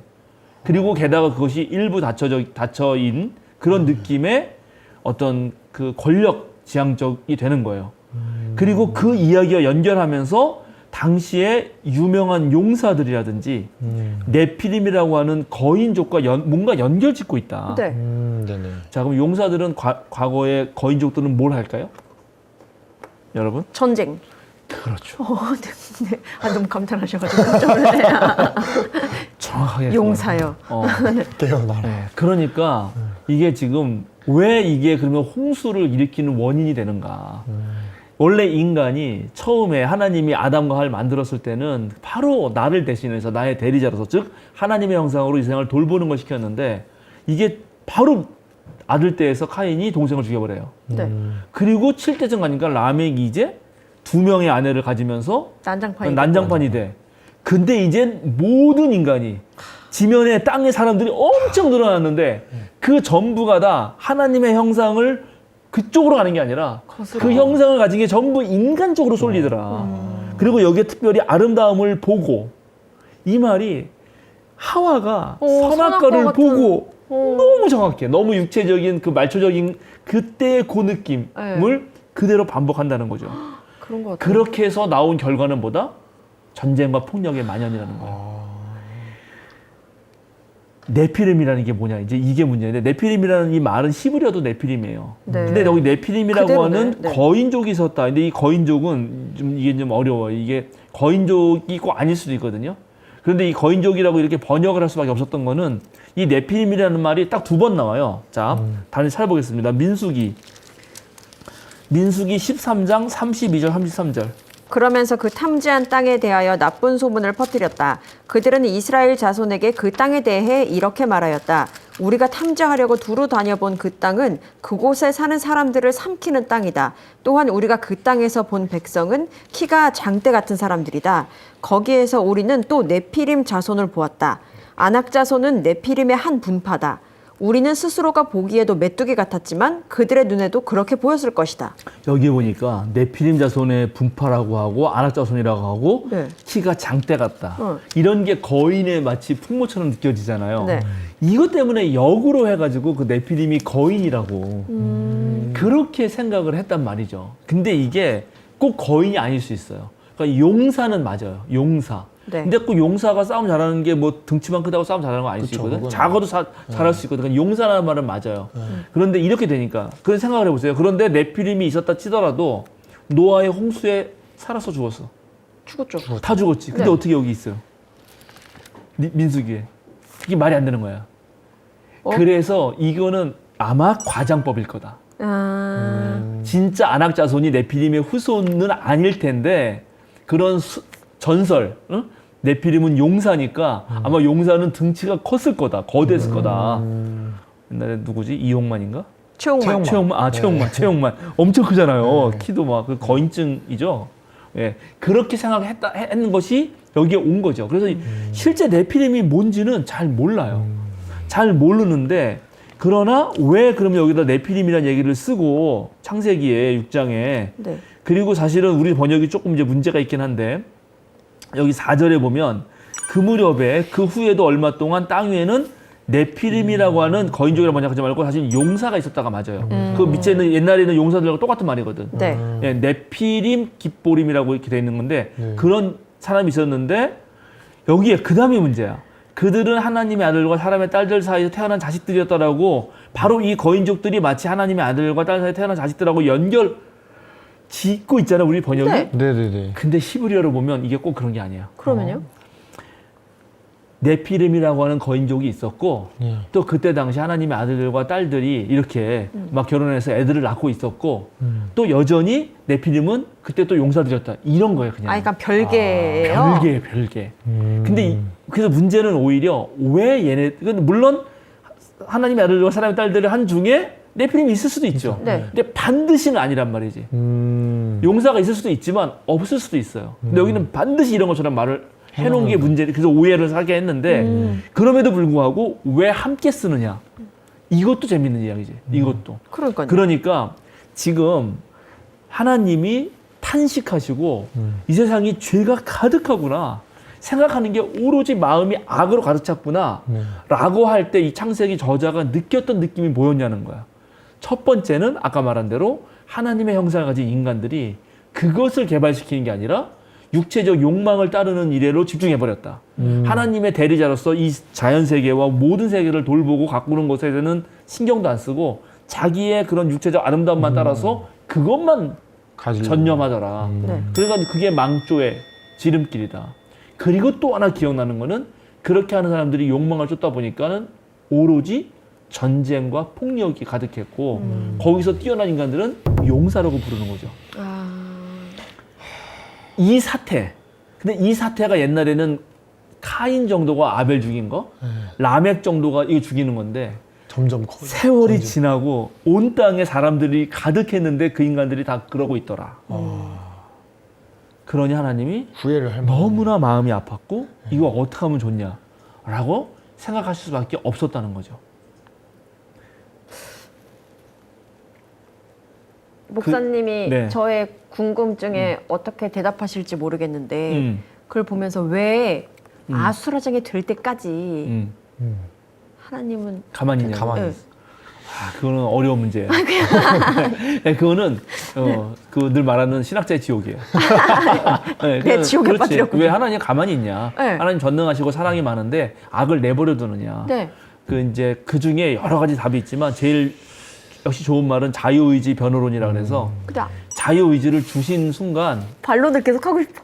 그리고 게다가 그것이 일부 닫혀인 그런 느낌의 어떤 그 권력 지향적이 되는 거예요. 그리고 그 이야기와 연결하면서 당시에 유명한 용사들이라든지 네피림이라고 하는 거인족과 뭔가 연결짓고 있다. 네. 네네. 자, 그럼 용사들은 과거의 거인족들은 뭘 할까요? 여러분? 전쟁. 그렇죠. 네. 네. 아, 너무 감탄하셔가지고 깜짝 놀랐네요. 정확하게. 용사요. 깨어나라. 네, 그러니까 이게 지금 왜 이게 그러면 홍수를 일으키는 원인이 되는가? 원래 인간이 처음에 하나님이 아담과 하와를 만들었을 때는 바로 나를 대신해서 나의 대리자로서, 즉 하나님의 형상으로 이 세상을 돌보는 걸 시켰는데 이게 바로 아들 때에서 카인이 동생을 죽여버려요. 네. 그리고 7대쯤 가니까 라멕이 이제 2명의 아내를 가지면서 난장판이 돼. 근데 이제 모든 인간이 지면에 땅의 사람들이 엄청 늘어났는데 그 전부가 다 하나님의 형상을 그쪽으로 가는 게 아니라 그 형상을 가진 게 전부 인간적으로 쏠리더라. 그리고 여기에 특별히 아름다움을 보고, 이 말이 하와가 선악과를 선악과 보고 너무 정확해. 너무 육체적인 그 말초적인 그때의 그 느낌을 그대로 반복한다는 거죠. 그런 것 같아요. 그렇게 해서 나온 결과는 뭐다? 전쟁과 폭력의 만연이라는 거예요. 네피림이라는 게 뭐냐, 이제 이게 문제인데, 네피림이라는 이 말은 히브리어도 네피림이에요. 네. 근데 여기 네피림이라고 그대로네. 하는 네. 거인족이 있었다. 근데 이 거인족은 이게 좀 어려워요. 이게 거인족이 꼭 아닐 수도 있거든요. 그런데 이 거인족이라고 이렇게 번역을 할 수밖에 없었던 거는 이 네피림이라는 말이 딱 2번 나와요. 자, 다시 찾아보겠습니다. 민수기 13장 32절 33절. 그러면서 그 탐지한 땅에 대하여 나쁜 소문을 퍼뜨렸다. 그들은 이스라엘 자손에게 그 땅에 대해 이렇게 말하였다. 우리가 탐지하려고 두루 다녀본 그 땅은 그곳에 사는 사람들을 삼키는 땅이다. 또한 우리가 그 땅에서 본 백성은 키가 장대 같은 사람들이다. 거기에서 우리는 또 네피림 자손을 보았다. 아낙 자손은 네피림의 한 분파다. 우리는 스스로가 보기에도 메뚜기 같았지만 그들의 눈에도 그렇게 보였을 것이다. 여기 보니까 네피림 자손의 분파라고 하고 아낙 자손이라고 하고 네. 키가 장대 같다. 이런 게 거인의 마치 풍모처럼 느껴지잖아요. 네. 이것 때문에 역으로 해가지고 그 네피림이 거인이라고 그렇게 생각을 했단 말이죠. 근데 이게 꼭 거인이 아닐 수 있어요. 그러니까 용사는 맞아요. 용사. 네. 근데 그 용사가 싸움 잘하는 게 뭐 등치만 크다고 싸움 잘하는 거 아닐 수 있거든. 작아도 잘할 수 있거든. 그러니까 용사라는 말은 맞아요. 그런데 이렇게 되니까 그런 생각을 해보세요. 그런데 네피림이 있었다 치더라도 노아의 홍수에 살아서 죽었어. 죽었죠. 다 죽었지. 근데 네. 어떻게 여기 있어요? 민수기에. 이게 말이 안 되는 거야. 그래서 이거는 아마 과장법일 거다. 진짜 아낙 자손이 네피림의 후손은 아닐 텐데 그런 전설, 응? 네피림은 용사니까 아마 용사는 등치가 컸을 거다, 거대했을 거다. 옛날에 누구지? 이용만인가? 최용만. 엄청 크잖아요. 키도 막 그 거인증이죠. 예, 그렇게 생각했는 것이 여기에 온 거죠. 그래서 실제 네피림이 뭔지는 잘 몰라요. 잘 모르는데 그러나 왜 그러면 여기다 네피림이라는 얘기를 쓰고 창세기에 6장에 네. 그리고 사실은 우리 번역이 조금 이제 문제가 있긴 한데 여기 4절에 보면 그 무렵에 그 후에도 얼마 동안 땅 위에는 네피림이라고 하는 거인족이라고 번역하지 말고 사실 용사가 있었다가 맞아요. 그 밑에는 옛날에는 용사들하고 똑같은 말이거든. 네. 예, 네피림, 깃보림이라고 이렇게 돼 있는 건데 그런 사람이 있었는데 여기에 그 다음이 문제야. 그들은 하나님의 아들과 사람의 딸들 사이에서 태어난 자식들이었다라고 바로 이 거인족들이 마치 하나님의 아들과 딸 사이에 태어난 자식들하고 연결 짓고 있잖아 우리 번역이. 네. 네네네. 근데 히브리어로 보면 이게 꼭 그런 게 아니야. 그러면요? 네피림이라고 하는 거인족이 있었고 또 그때 당시 하나님의 아들들과 딸들이 이렇게 막 결혼해서 애들을 낳고 있었고 또 여전히 네피림은 그때 또 용사들이었다 이런 거예요 그냥. 그러니까 별개예요. 별개. 근데 그래서 문제는 오히려 왜 얘네 물론 하나님의 아들들과 사람의 딸들을 한 중에 네피림이 있을 수도 있죠. 네. 근데 반드시는 아니란 말이지. 용사가 있을 수도 있지만 없을 수도 있어요. 근데 여기는 반드시 이런 것처럼 말을 해놓은 게 문제. 그래서 오해를 사게 했는데 그럼에도 불구하고 왜 함께 쓰느냐? 이것도 재밌는 이야기지. 이것도. 그러니까요. 그러니까 지금 하나님이 탄식하시고 이 세상이 죄가 가득하구나. 생각하는 게 오로지 마음이 악으로 가득 찼구나. 라고 할 때 이 창세기 저자가 느꼈던 느낌이 뭐였냐는 거야. 첫 번째는 아까 말한 대로 하나님의 형상을 가진 인간들이 그것을 개발시키는 게 아니라 육체적 욕망을 따르는 일에로 집중해버렸다. 하나님의 대리자로서 이 자연 세계와 모든 세계를 돌보고 가꾸는 것에 대해서는 신경도 안 쓰고 자기의 그런 육체적 아름다움만 따라서 그것만 전념하더라. 네. 그러니까 그게 망조의 지름길이다. 그리고 또 하나 기억나는 거는 그렇게 하는 사람들이 욕망을 쫓다 보니까는 오로지 전쟁과 폭력이 가득했고 거기서 뛰어난 인간들은 용사라고 부르는 거죠. 이 사태. 근데 이 사태가 옛날에는 카인 정도가 아벨 죽인 거, 라멕 정도가 이거 죽이는 건데 점점 커. 세월이 지나고 온 땅에 사람들이 가득했는데 그 인간들이 다 그러고 있더라. 그러니 하나님이 후회를 할 만한. 너무나 마음이 아팠고 이거 어떻게 하면 좋냐라고 생각하실 수밖에 없었다는 거죠. 목사님이 네. 저의 궁금증에 어떻게 대답하실지 모르겠는데 그걸 보면서 왜 아수라장이 될 때까지 하나님은 가만히 있냐. 가만히 네. 있어. 그거는 어려운 문제예요. 네, 그거는 그 늘 말하는 신학자의 지옥이에요. 네, 내 지옥에 그렇지. 빠뜨렸군요. 왜 하나님 가만히 있냐? 네. 하나님 전능하시고 사랑이 많은데 악을 내버려 두느냐? 네. 그 중에 여러 가지 답이 있지만 제일 역시 좋은 말은 자유의지 변호론이라 그래서 근데 자유의지를 주신 순간 반론을 계속 하고 싶어.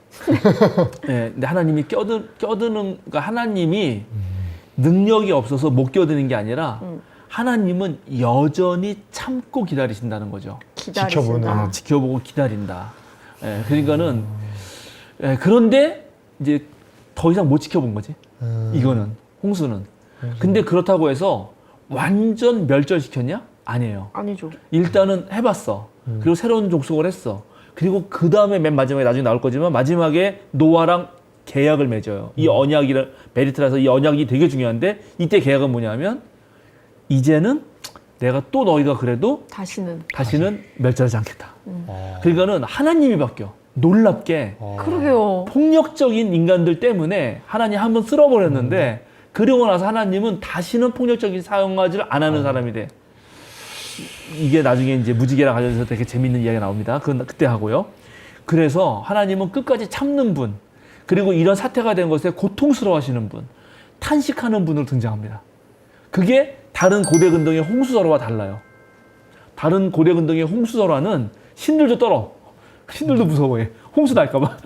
네, 근데 하나님이 그러니까 하나님이 능력이 없어서 못 껴드는 게 아니라 하나님은 여전히 참고 기다리신다는 거죠. 기다리신다. 지켜보고 기다린다. 예, 그러니까는 그런데 이제 더 이상 못 지켜본 거지. 이거는 홍수는. 근데 그렇다고 해서 완전 멸절시켰냐? 아니에요. 아니죠. 일단은 해봤어. 그리고 새로운 족속을 했어. 그리고 그 다음에 맨 마지막에 나중에 나올 거지만 마지막에 노아랑 계약을 맺어요. 이 언약이라 베리트라서 이 언약이 되게 중요한데 이때 계약은 뭐냐면 이제는 내가 또 너희가 그래도 다시는 멸절하지 않겠다. 그러니까는 하나님이 바뀌어. 놀랍게 그러게요. 폭력적인 인간들 때문에 하나님 한번 쓸어버렸는데 그러고 나서 하나님은 다시는 폭력적인 사용하지를 안 하는 사람이 돼. 이게 나중에 이제 무지개랑 관련해서 되게 재밌는 이야기가 나옵니다. 그건 그때 하고요. 그래서 하나님은 끝까지 참는 분, 그리고 이런 사태가 된 것에 고통스러워하시는 분, 탄식하는 분으로 등장합니다. 그게 다른 고대 근동의 홍수설화와 달라요. 다른 고대 근동의 홍수설화는 신들도 떨어. 신들도 무서워해. 홍수 날까봐.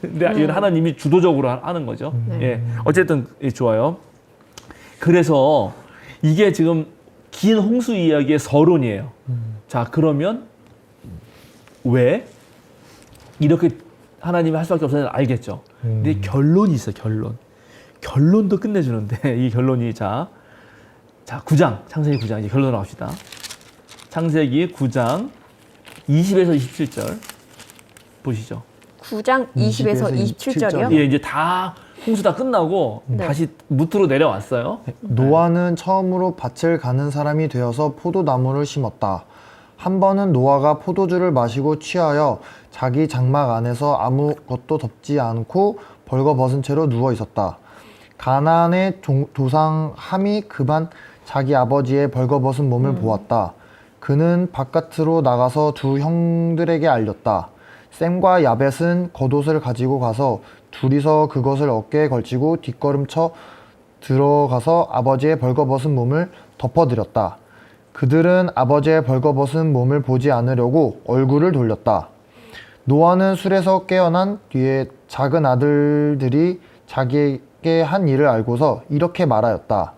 근데 이건 하나님이 주도적으로 하는 거죠. 예. 어쨌든 좋아요. 그래서 이게 지금 긴 홍수 이야기의 서론이에요. 자, 그러면 왜 이렇게 하나님이 할 수밖에 없었는지 알겠죠. 근데 결론이 있어요. 결론도 끝내주는데 이 결론이 자 9장 창세기 9장 이제 결론 나옵시다. 창세기 9장 20에서 27절 보시죠. 9장 20에서 27절이요? 예, 이제 다 홍수 다 끝나고 다시 무트로 내려왔어요. 노아는 처음으로 밭을 가는 사람이 되어서 포도나무를 심었다. 한 번은 노아가 포도주를 마시고 취하여 자기 장막 안에서 아무것도 덮지 않고 벌거벗은 채로 누워 있었다. 가나안의 조상 함이 그만 자기 아버지의 벌거벗은 몸을 보았다. 그는 바깥으로 나가서 두 형들에게 알렸다. 셈과 야벳은 겉옷을 가지고 가서 둘이서 그것을 어깨에 걸치고 뒷걸음쳐 들어가서 아버지의 벌거벗은 몸을 덮어드렸다. 그들은 아버지의 벌거벗은 몸을 보지 않으려고 얼굴을 돌렸다. 노아는 술에서 깨어난 뒤에 작은 아들들이 자기에게 한 일을 알고서 이렇게 말하였다.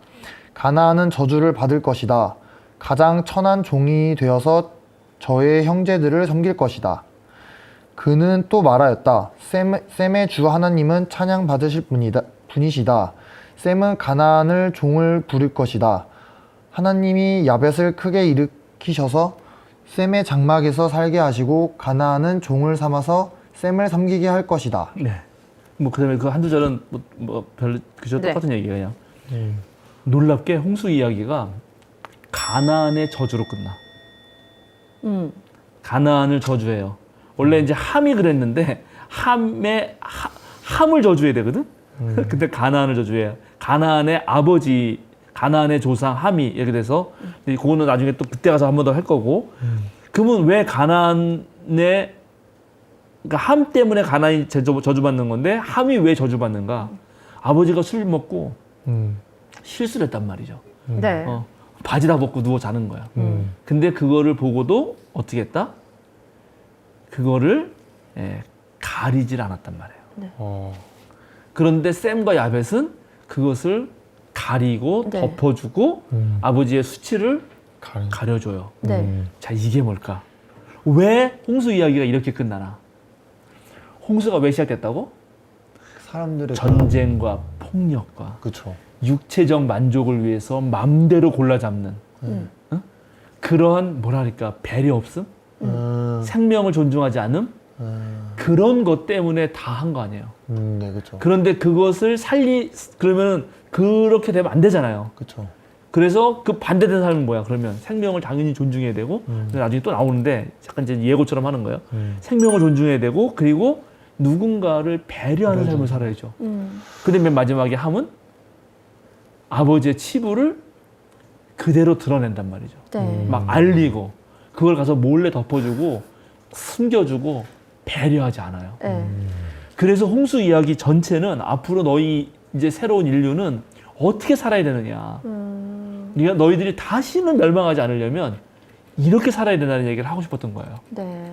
가나안은 저주를 받을 것이다. 가장 천한 종이 되어서 저의 형제들을 섬길 것이다. 그는 또 말하였다. 셈의 주 하나님은 찬양 받으실 분이시다. 셈은 가나안을 종을 부릴 것이다. 하나님이 야벳을 크게 일으키셔서 셈의 장막에서 살게 하시고 가나안은 종을 삼아서 셈을 섬기게 할 것이다. 네. 뭐 그다음에 그 한두 절은 별로 그저 네. 똑같은 얘기예요. 그냥. 놀랍게 홍수 이야기가 가나안의 저주로 끝나. 가나안을 저주해요. 원래 이제 함이 그랬는데 함을 저주해야 되거든. 근데 가나안을 저주해요. 가나안의 아버지, 가나안의 조상 함이 이렇게 돼서 그거는 나중에 또 그때 가서 한 번 더 할 거고. 그러면 왜 가나안의 그러니까 함 때문에 가나안이 저주받는 건데 함이 왜 저주받는가? 아버지가 술 먹고 실수를 했단 말이죠. 네. 바지 다 벗고 누워 자는 거야. 근데 그거를 보고도 어떻게 했다? 그거를 가리질 않았단 말이에요. 그런데 샘과 야벳은 그것을 가리고 네. 덮어주고 아버지의 수치를 가려줘요. 네. 자, 이게 뭘까? 왜 홍수 이야기가 이렇게 끝나나? 홍수가 왜 시작됐다고? 사람들의 전쟁과 폭력과 그쵸. 육체적 만족을 위해서 맘대로 골라 잡는 응? 그러한 뭐랄까 배려 없음? 생명을 존중하지 않음? 그런 것 때문에 다 한 거 아니에요. 네, 그쵸. 그런데 그것을 그러면 그렇게 되면 안 되잖아요. 그쵸. 그래서 그 반대된 삶은 뭐야? 그러면 생명을 당연히 존중해야 되고 나중에 또 나오는데 약간 이제 예고처럼 하는 거예요. 생명을 존중해야 되고 그리고 누군가를 배려하는 삶을 살아야죠. 근데 맨 마지막에 함은 아버지의 치부를 그대로 드러낸단 말이죠. 네. 막 알리고 그걸 가서 몰래 덮어주고 숨겨주고 배려하지 않아요. 네. 그래서 홍수 이야기 전체는 앞으로 너희 이제 새로운 인류는 어떻게 살아야 되느냐. 그러니까 너희들이 다시는 멸망하지 않으려면 이렇게 살아야 된다는 얘기를 하고 싶었던 거예요. 네.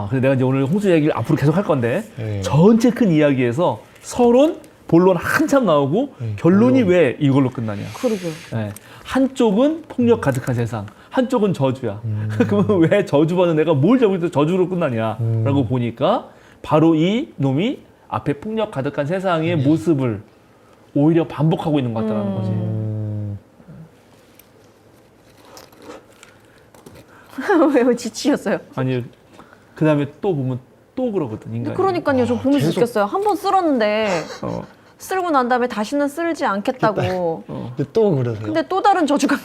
그래서 내가 이제 오늘 홍수 이야기를 앞으로 계속 할 건데 네. 전체 큰 이야기에서 서론, 본론 한참 나오고 결론이 왜 이걸로 끝나냐. 그러게요. 네. 한쪽은 폭력 가득한 세상, 한쪽은 저주야. 그러면 왜 저주받는 애가 뭘 잘못해서 저주로 끝나냐라고 보니까 바로 이 놈이 앞에 폭력 가득한 세상의 모습을 오히려 반복하고 있는 것 같다는 거지. 왜 지치셨어요? 아니 그 다음에 또 보면 또 그러거든 인간이. 그러니까요. 저 보면서 계속- 느꼈어요. 한 번 쓸었는데 어, 쓸고 난 다음에 다시는 쓸지 않겠다고. 근데 또 그러세요? 근데 또 다른 저주가.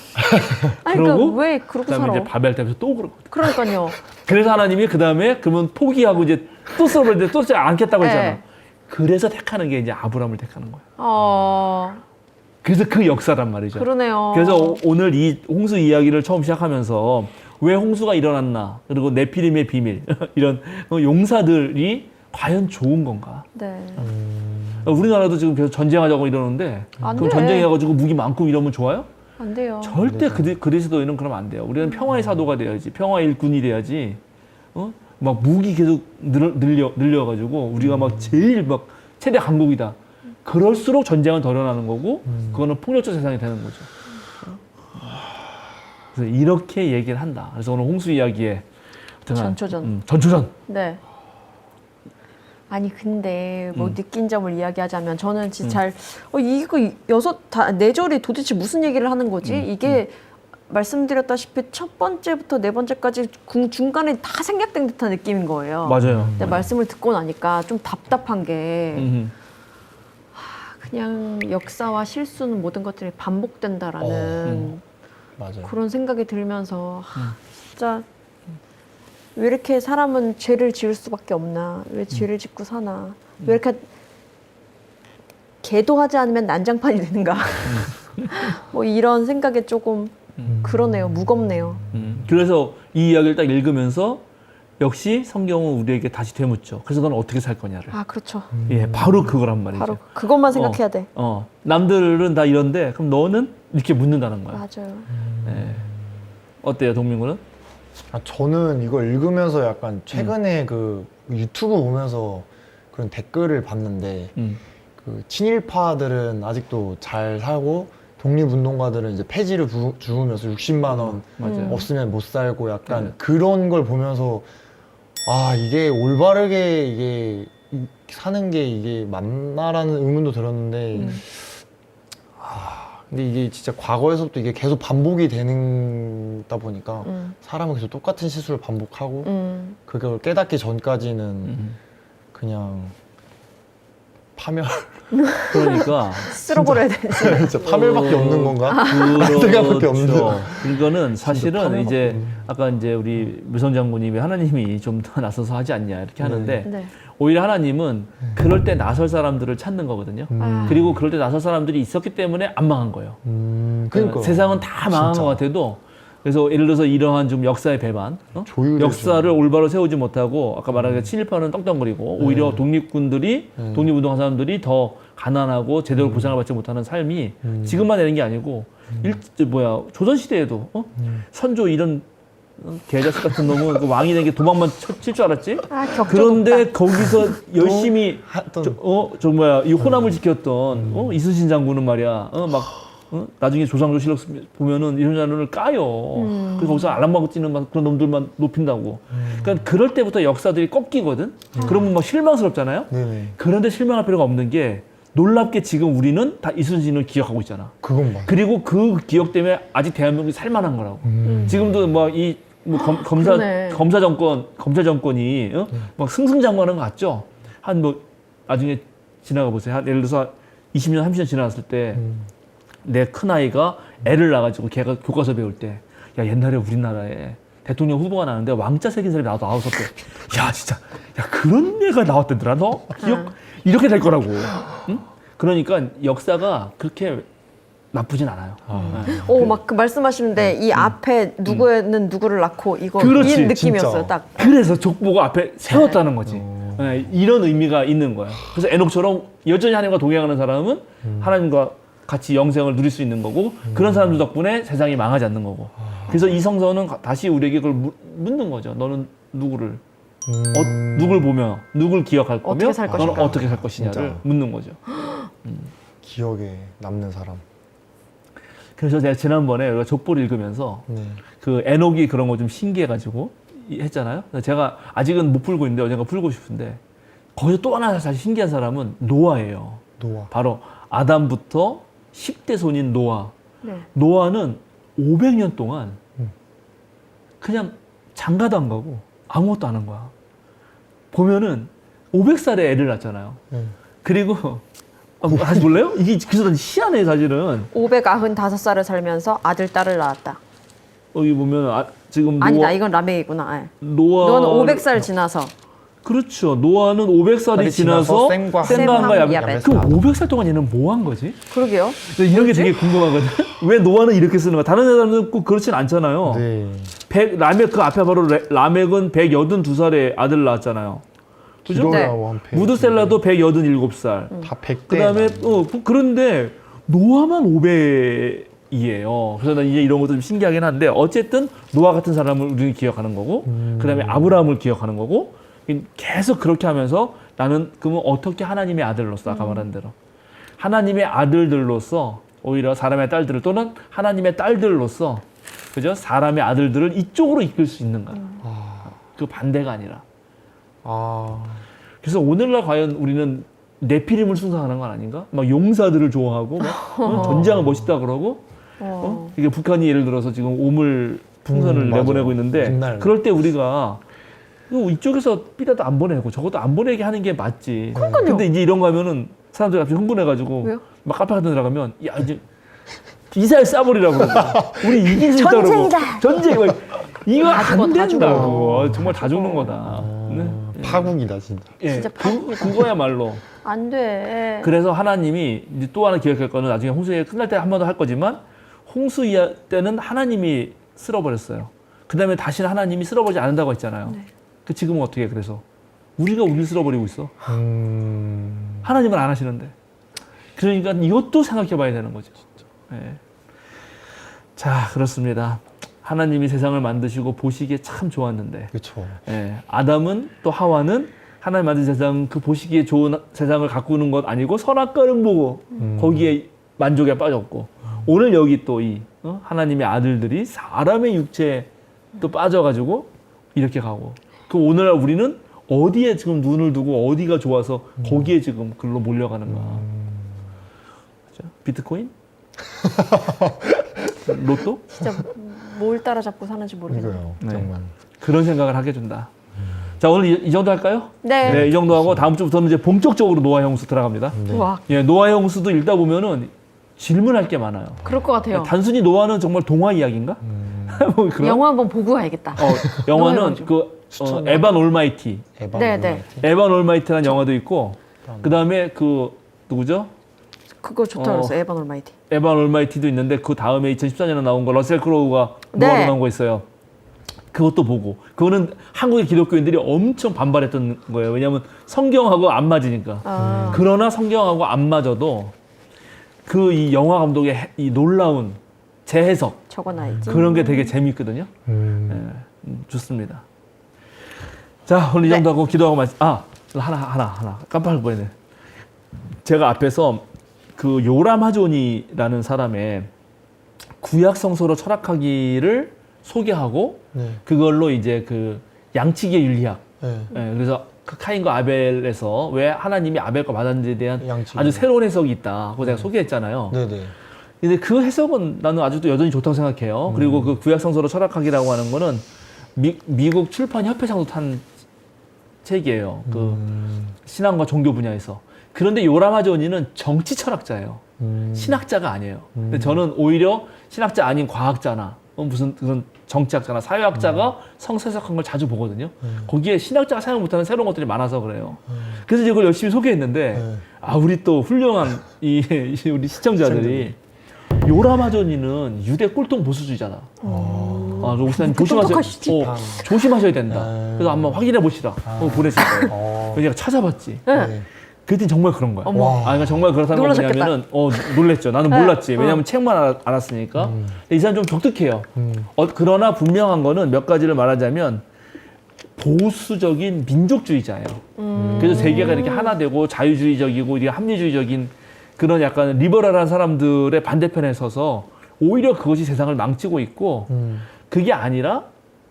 아니 그러고 그러니까 왜 그렇게 그다음에 살아? 이제 바벨 때면서 또 그러거든. 그러니까요. 그래서 하나님이 그 다음에 그러면 포기하고 이제 또 썰었는데 또 쓰지 않겠다고 했잖아. 네. 그래서 택하는 게 이제 아브라함을 택하는 거야. 그래서 그래서 그 역사란 말이죠. 그러네요. 그래서 오늘 이 홍수 이야기를 처음 시작하면서 왜 홍수가 일어났나 그리고 네피림의 비밀 이런 용사들이 과연 좋은 건가? 네. 우리나라도 지금 계속 전쟁하자고 이러는데 안 그럼 돼. 전쟁해가지고 무기 많고 이러면 좋아요? 안 돼요. 절대 그리스도인은 그러면 안 돼요. 우리는 평화의 사도가 돼야지, 평화의 일꾼이 돼야지. 막 무기 계속 늘려가지고 우리가 막 제일 막 최대 강국이다. 그럴수록 전쟁은 더 일어나는 거고 그거는 폭력적 세상이 되는 거죠. 그래서 이렇게 얘기를 한다. 그래서 오늘 홍수 이야기에 전초전. 전초전. 네. 아니 근데 뭐 느낀 점을 이야기하자면 저는 진짜 잘 이거 네 절이 도대체 무슨 얘기를 하는 거지? 이게 말씀드렸다시피 첫 번째부터 네 번째까지 중간에 다 생략된 듯한 느낌인 거예요. 맞아요. 근데 말씀을 듣고 나니까 좀 답답한 게 그냥 역사와 실수는 모든 것들이 반복된다라는 맞아요. 그런 생각이 들면서 진짜 왜 이렇게 사람은 죄를 지을 수밖에 없나? 왜 죄를 짓고 사나? 왜 이렇게 계도하지 않으면 난장판이 되는가? 뭐 이런 생각에 조금 그러네요. 무겁네요. 그래서 이 이야기를 딱 읽으면서 역시 성경은 우리에게 다시 되묻죠. 그래서 넌 어떻게 살 거냐를. 아 그렇죠. 예, 바로 그거란 말이죠. 바로 그것만 생각해야 돼. 남들은 다 이런데 그럼 너는 이렇게 묻는다는 거야. 맞아요. 예. 어때요, 동민군은? 저는 이거 읽으면서 약간 최근에 그 유튜브 보면서 그런 댓글을 봤는데 그 친일파들은 아직도 잘 살고 독립운동가들은 이제 폐지를 죽으면서 60만 원 맞아요. 없으면 못 살고 약간 네. 그런 걸 보면서 이게 올바르게 이게 사는 게 이게 맞나라는 의문도 들었는데 근데 이게 진짜 과거에서부터 이게 계속 반복이 되다 보니까 사람은 계속 똑같은 실수를 반복하고 그걸 깨닫기 전까지는 그냥 파멸 그러니까 쓸어버려야 되지. 진짜 파멸밖에 없는 건가? 생각밖에 없는. 이거는 사실은 파멸밖에 이제 없는. 아까 이제 우리 묘성 장군님이 하나님이 좀 더 나서서 하지 않냐 이렇게 하는데 네. 오히려 하나님은 그럴 때 나설 사람들을 찾는 거거든요. 그리고 그럴 때 나설 사람들이 있었기 때문에 안 망한 거예요. 그러니까 세상은 다 망한 진짜. 것 같아도 그래서 예를 들어서 이러한 좀 역사의 배반, 조율해서. 역사를 올바로 세우지 못하고 아까 말한 친일파는 똥똥거리고 오히려 독립군들이 독립운동한 사람들이 더 가난하고 제대로 보상을 받지 못하는 삶이 지금만 되는 게 아니고 조선 시대에도 선조 이런 개자식 같은 놈은 그 왕이 된 게 도망만 칠 줄 알았지? 그런데 거기서 열심히 이 호남을 지켰던 이순신 장군은 말이야 나중에 조상조실록 보면은 이런 자를 까요. 그래서 거기서 알람방구 찌는 그런 놈들만 높인다고. 그러니까 그럴 때부터 역사들이 꺾이거든. 그러면 막 실망스럽잖아요. 네네. 그런데 실망할 필요가 없는 게 놀랍게 지금 우리는 다 이순신을 기억하고 있잖아. 그건 맞아. 그리고 그 기억 때문에 아직 대한민국이 살만한 거라고. 지금도 검사 정권이 막 승승장구하는 것 같죠. 나중에 지나가 보세요. 예를 들어서 20년, 30년 지나갔을 때. 내 큰아이가 애를 낳아가지고 걔가 교과서 배울 때 야 옛날에 우리나라에 대통령 후보가 나왔는데 왕자 새긴 사람이 나왔었대. 야 진짜 야 그런 애가 나왔대더라 너 기억 이렇게 될 거라고. 응? 그러니까 역사가 그렇게 나쁘진 않아요. 막 그 말씀하시는데 이 앞에 누구는 누구를 낳고 이거 그렇지, 이 느낌이었어요. 진짜. 딱. 그래서 족보가 앞에 세웠다는 거지. 네, 이런 의미가 있는 거야. 그래서 에녹처럼 여전히 하나님과 동행하는 사람은 하나님과 같이 영생을 누릴 수 있는 거고 그런 사람들 덕분에 세상이 망하지 않는 거고. 그래서 이 성서는 다시 우리에게 그걸 묻는 거죠. 너는 누구를 누굴 보며 누굴 기억할 거며 어떻게 살 너는 것인가? 어떻게 살 것이냐를 진짜. 묻는 거죠. 기억에 남는 사람. 그래서 제가 지난번에 우리가 족보를 읽으면서 네. 그 에녹이 그런 거 좀 신기해가지고 했잖아요. 제가 아직은 못 풀고 있는데 언젠가 풀고 싶은데 거기서 또 하나 사실 신기한 사람은 노아예요. 노아. 바로 아담부터 10대 손인 노아. 네. 노아는 500년 동안 그냥 장가도 안 가고 아무것도 안 한 거야. 보면은 500살에 애를 낳잖아요. 그리고 다시 볼래요? 이게 그래서 희한해 사실은. 595살을 살면서 아들, 딸을 낳았다. 여기 보면 지금 아니다, 이건 라멕이구나. 노아 너는 500살 지나서. 그렇죠. 노아는 500살이 지나서 셈과 셈과 야벳. 야벳. 그럼 500살 동안 얘는 뭐 한 거지? 그러게요. 이런 게 되게 궁금하거든. 왜 노아는 이렇게 쓰는 거야? 다른 사람들은 꼭 그렇진 않잖아요. 네. 라멕 그 앞에 바로 라멕은 182살에 아들 낳았잖아요. 그죠? 네. 기도라고 한 편. 무드셀라도 187살. 다 100대. 그다음에 그런데 노아만 500이에요. 그래서 난 이제 이런 것도 좀 신기하긴 한데 어쨌든 노아 같은 사람을 우리는 기억하는 거고 그다음에 아브라함을 기억하는 거고 계속 그렇게 하면서 나는 그러면 어떻게 하나님의 아들로서 아까 말한 대로 하나님의 아들들로서 오히려 사람의 딸들을 또는 하나님의 딸들로서 그죠? 사람의 아들들을 이쪽으로 이끌 수 있는가? 그 반대가 아니라. 그래서 오늘날 과연 우리는 네피림을 숭상하는 건 아닌가? 막 용사들을 좋아하고 막 전쟁을 멋있다 그러고 이게 북한이 예를 들어서 지금 오물 풍선을 맞아. 내보내고 있는데 옛날. 그럴 때 우리가 이쪽에서 삐라도 안 보내고 저것도 안 보내게 하는 게 맞지. 그러니까요. 근데 이제 이런 거 하면은 사람들이 갑자기 흥분해가지고 왜요? 막 카페 같은 데 들어가면 야 이제 미사일 쏴버리라고 그러고 우리 이길 수 있다 그러고 전쟁이다. 전쟁 막 이거 다 죽어, 안 다 된다고. 정말 다 죽는 거다. 네. 파국이다 진짜. 예, 진짜 파국이다. 그거야말로. 안 돼. 그래서 하나님이 이제 또 하나 기억할 거는 나중에 홍수에 끝날 때 한 번 더 할 거지만 홍수 때는 하나님이 쓸어버렸어요. 그 다음에 다시는 하나님이 쓸어버리지 않는다고 했잖아요. 네. 그 지금은 어떻게 해? 그래서 우리가 우리를 쓸어버리고 있어. 하나님은 안 하시는데. 그러니까 이것도 생각해 봐야 되는 거죠. 예. 자, 그렇습니다. 하나님이 세상을 만드시고 보시기에 참 좋았는데 그렇죠. 예, 아담은 또 하와는 하나님 만든 세상 그 보시기에 좋은 세상을 가꾸는 것 아니고 선악과를 보고 거기에 만족에 빠졌고 오늘 여기 또 이 하나님의 아들들이 사람의 육체에 또 빠져가지고 이렇게 가고 그 오늘날 우리는 어디에 지금 눈을 두고 어디가 좋아서 거기에 지금 글로 몰려가는가. 그죠? 비트코인? 로또? 진짜 뭘 따라잡고 사는지 모르겠네요. 이거요. 네. 정말. 그런 생각을 하게 준다. 자, 오늘 이 정도 할까요? 네. 네, 이 정도 하고 다음 주부터는 이제 본격적으로 노아 형수 들어갑니다. 네. 와, 예, 노아 형수도 읽다 보면은 질문할 게 많아요. 그럴 것 같아요. 단순히 노아는 정말 동화 이야기인가? 뭐 그런? 영화 한번 보고 가야겠다. 영화는 노아 그 에반 올마이티. 네, 네. 에반 올마이티라는 영화도 있고 그 다음에 그 누구죠? 그거 좋다 그랬어. 에반 올마이티. 에반 올마이티도 있는데 그 다음에 2014년에 나온 거 러셀 크로우가 네. 노아로 나온 거 있어요. 그것도 보고 그거는 한국의 기독교인들이 엄청 반발했던 거예요. 왜냐하면 성경하고 안 맞으니까. 그러나 성경하고 안 맞아도 그 이 영화 감독의 이 놀라운 재해석 적어놔야지. 그런 게 되게 재미있거든요. 좋습니다. 자, 오늘 이 정도 하고 기도하고 하나 깜빡할 뻔했네. 제가 앞에서 그 요람 하존이라는 사람의 구약 성서로 철학하기를 소개하고 네. 그걸로 이제 그 양치기의 윤리학. 네. 예, 그래서 그 카인과 아벨에서 왜 하나님이 아벨과 받았는지에 대한 양치기. 아주 새로운 해석이 있다. 그거 제가 소개했잖아요. 네네. 근데 그 해석은 나는 아직도 여전히 좋다고 생각해요. 그리고 그 구약 성서로 철학하기라고 하는 거는 미국 출판 협회상도 탄 책이에요. 그 신앙과 종교 분야에서. 그런데 요라마조니는 정치 철학자예요. 신학자가 아니에요. 근데 저는 오히려 신학자 아닌 과학자나 무슨 그런 정치학자나 사회학자가 성서해석한 걸 자주 보거든요. 거기에 신학자가 사용 못하는 새로운 것들이 많아서 그래요. 그래서 이걸 열심히 소개했는데 우리 또 훌륭한 우리 시청자들이 요라마조니는 유대 꼴통 보수주의자다. 목사님 조심하세요. 조심하셔야 된다. 그래서 한번 확인해 보시라. 보내실 거예요. 그래서 제가 찾아봤지. 네. 그랬더니 정말 그런 거야. 와. 그러니까 정말 그렇다는 건 뭐냐면은 놀랬죠. 나는 몰랐지. 왜냐하면 책만 알았으니까. 근데 이 사람 좀 독특해요. 그러나 분명한 거는 몇 가지를 말하자면 보수적인 민족주의자예요. 그래서 세계가 이렇게 하나 되고 자유주의적이고 이게 합리주의적인 그런 약간 리버럴한 사람들의 반대편에 서서 오히려 그것이 세상을 망치고 있고 그게 아니라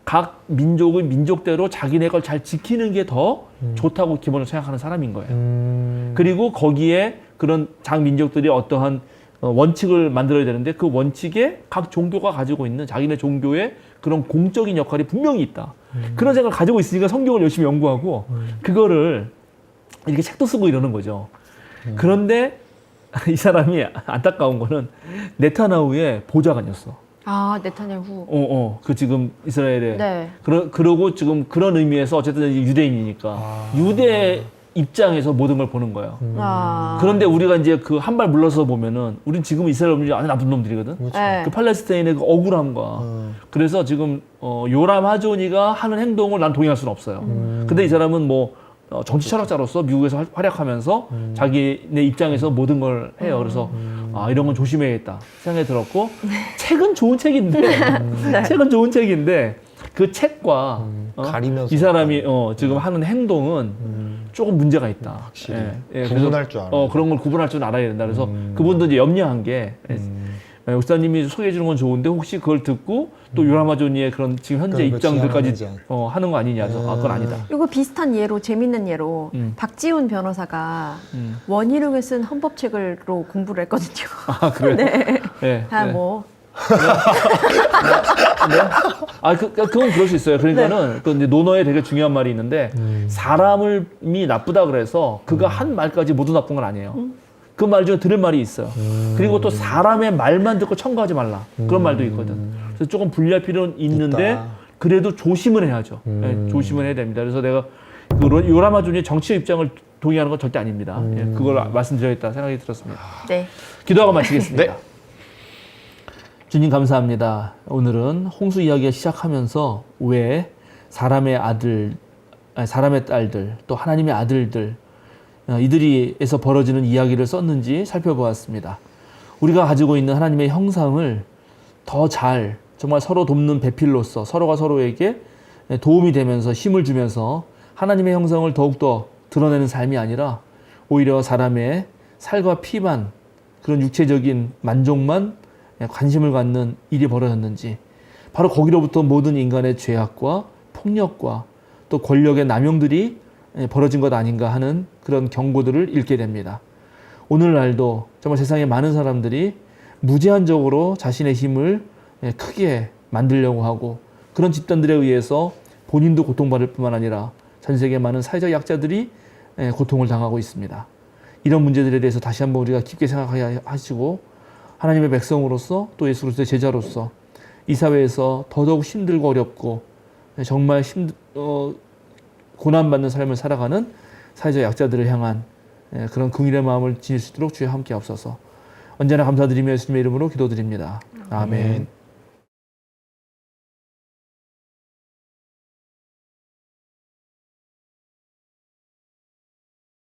각 민족은 민족대로 자기네 걸 잘 지키는 게 더 좋다고 기본적으로 생각하는 사람인 거예요. 그리고 거기에 그런 작 민족들이 어떠한 원칙을 만들어야 되는데 그 원칙에 각 종교가 가지고 있는 자기네 종교의 그런 공적인 역할이 분명히 있다. 그런 생각을 가지고 있으니까 성경을 열심히 연구하고 그거를 이렇게 책도 쓰고 이러는 거죠. 그런데 이 사람이 안타까운 거는 네타냐후의 보좌관이었어. 네타냐후. 그 지금 이스라엘에. 네. 그러고 지금 그런 의미에서 어쨌든 유대인이니까 유대 입장에서 모든 걸 보는 거예요. 그런데 우리가 이제 그 한 발 물러서 보면은 우린 지금 이스라엘 놈들이 아주 나쁜 놈들이거든. 네. 그 팔레스타인의 그 억울함과 그래서 지금 요람 하조니가 하는 행동을 난 동의할 수는 없어요. 근데 이 사람은 뭐 정치 철학자로서 미국에서 활약하면서 자기네 입장에서 모든 걸 해요. 그래서 이런 건 조심해야겠다 생각이 들었고 책은 좋은 책인데 책은 좋은 책인데 그 책과 가리면서 이 사람이 지금 하는 행동은 조금 문제가 있다. 확실히 그래서 구분할 줄 알아요. 그런 걸 구분할 줄 알아야 된다. 그래서 그분도 이제 염려한 게 목사님이 소개해 주는 건 좋은데 혹시 그걸 듣고 또 요라마조니의 그런 지금 현재 그걸 입장들까지 지향하는지. 하는 거 아니냐. 그래서 그건 아니다. 이거 비슷한 예로 재밌는 예로 박지훈 변호사가 원희룡이 쓴 헌법책으로 공부를 했거든요. 그래요? 네. 네. 뭐 그건 그럴 수 있어요. 그러니까는 그 이제 논어에 되게 중요한 말이 있는데 사람이 나쁘다 그래서 그가 한 말까지 모두 나쁜 건 아니에요. 그 말 중에 들을 말이 있어요. 그리고 또 사람의 말만 듣고 청구하지 말라. 그런 말도 있거든. 그래서 조금 분리할 필요는 있는데 있다. 그래도 조심은 해야죠. 네, 조심은 해야 됩니다. 그래서 내가 그 요라마존의 정치 입장을 동의하는 건 절대 아닙니다. 그걸 말씀드려야겠다 생각이 들었습니다. 네. 기도하고 마치겠습니다. 네. 주님 감사합니다. 오늘은 홍수 이야기가 시작하면서 왜 사람의 딸들, 또 하나님의 아들들, 이들이에서 벌어지는 이야기를 썼는지 살펴보았습니다. 우리가 가지고 있는 하나님의 형상을 더 잘, 정말 서로 돕는 배필로서 서로가 서로에게 도움이 되면서 힘을 주면서 하나님의 형상을 더욱더 드러내는 삶이 아니라 오히려 사람의 살과 피만, 그런 육체적인 만족만 관심을 갖는 일이 벌어졌는지, 바로 거기로부터 모든 인간의 죄악과 폭력과 또 권력의 남용들이 벌어진 것 아닌가 하는 그런 경고들을 읽게 됩니다. 오늘날도 정말 세상에 많은 사람들이 무제한적으로 자신의 힘을 크게 만들려고 하고 그런 집단들에 의해서 본인도 고통받을 뿐만 아니라 전 세계 많은 사회적 약자들이 고통을 당하고 있습니다. 이런 문제들에 대해서 다시 한번 우리가 깊게 생각해야 하시고 하나님의 백성으로서 또 예수 그리스도의 제자로서 이 사회에서 더더욱 힘들고 어렵고 정말 고난받는 삶을 살아가는 사회적 약자들을 향한 그런 긍휼의 마음을 지닐 수 있도록 주여 함께 하옵소서. 언제나 감사드리며 예수님의 이름으로 기도드립니다. 아멘.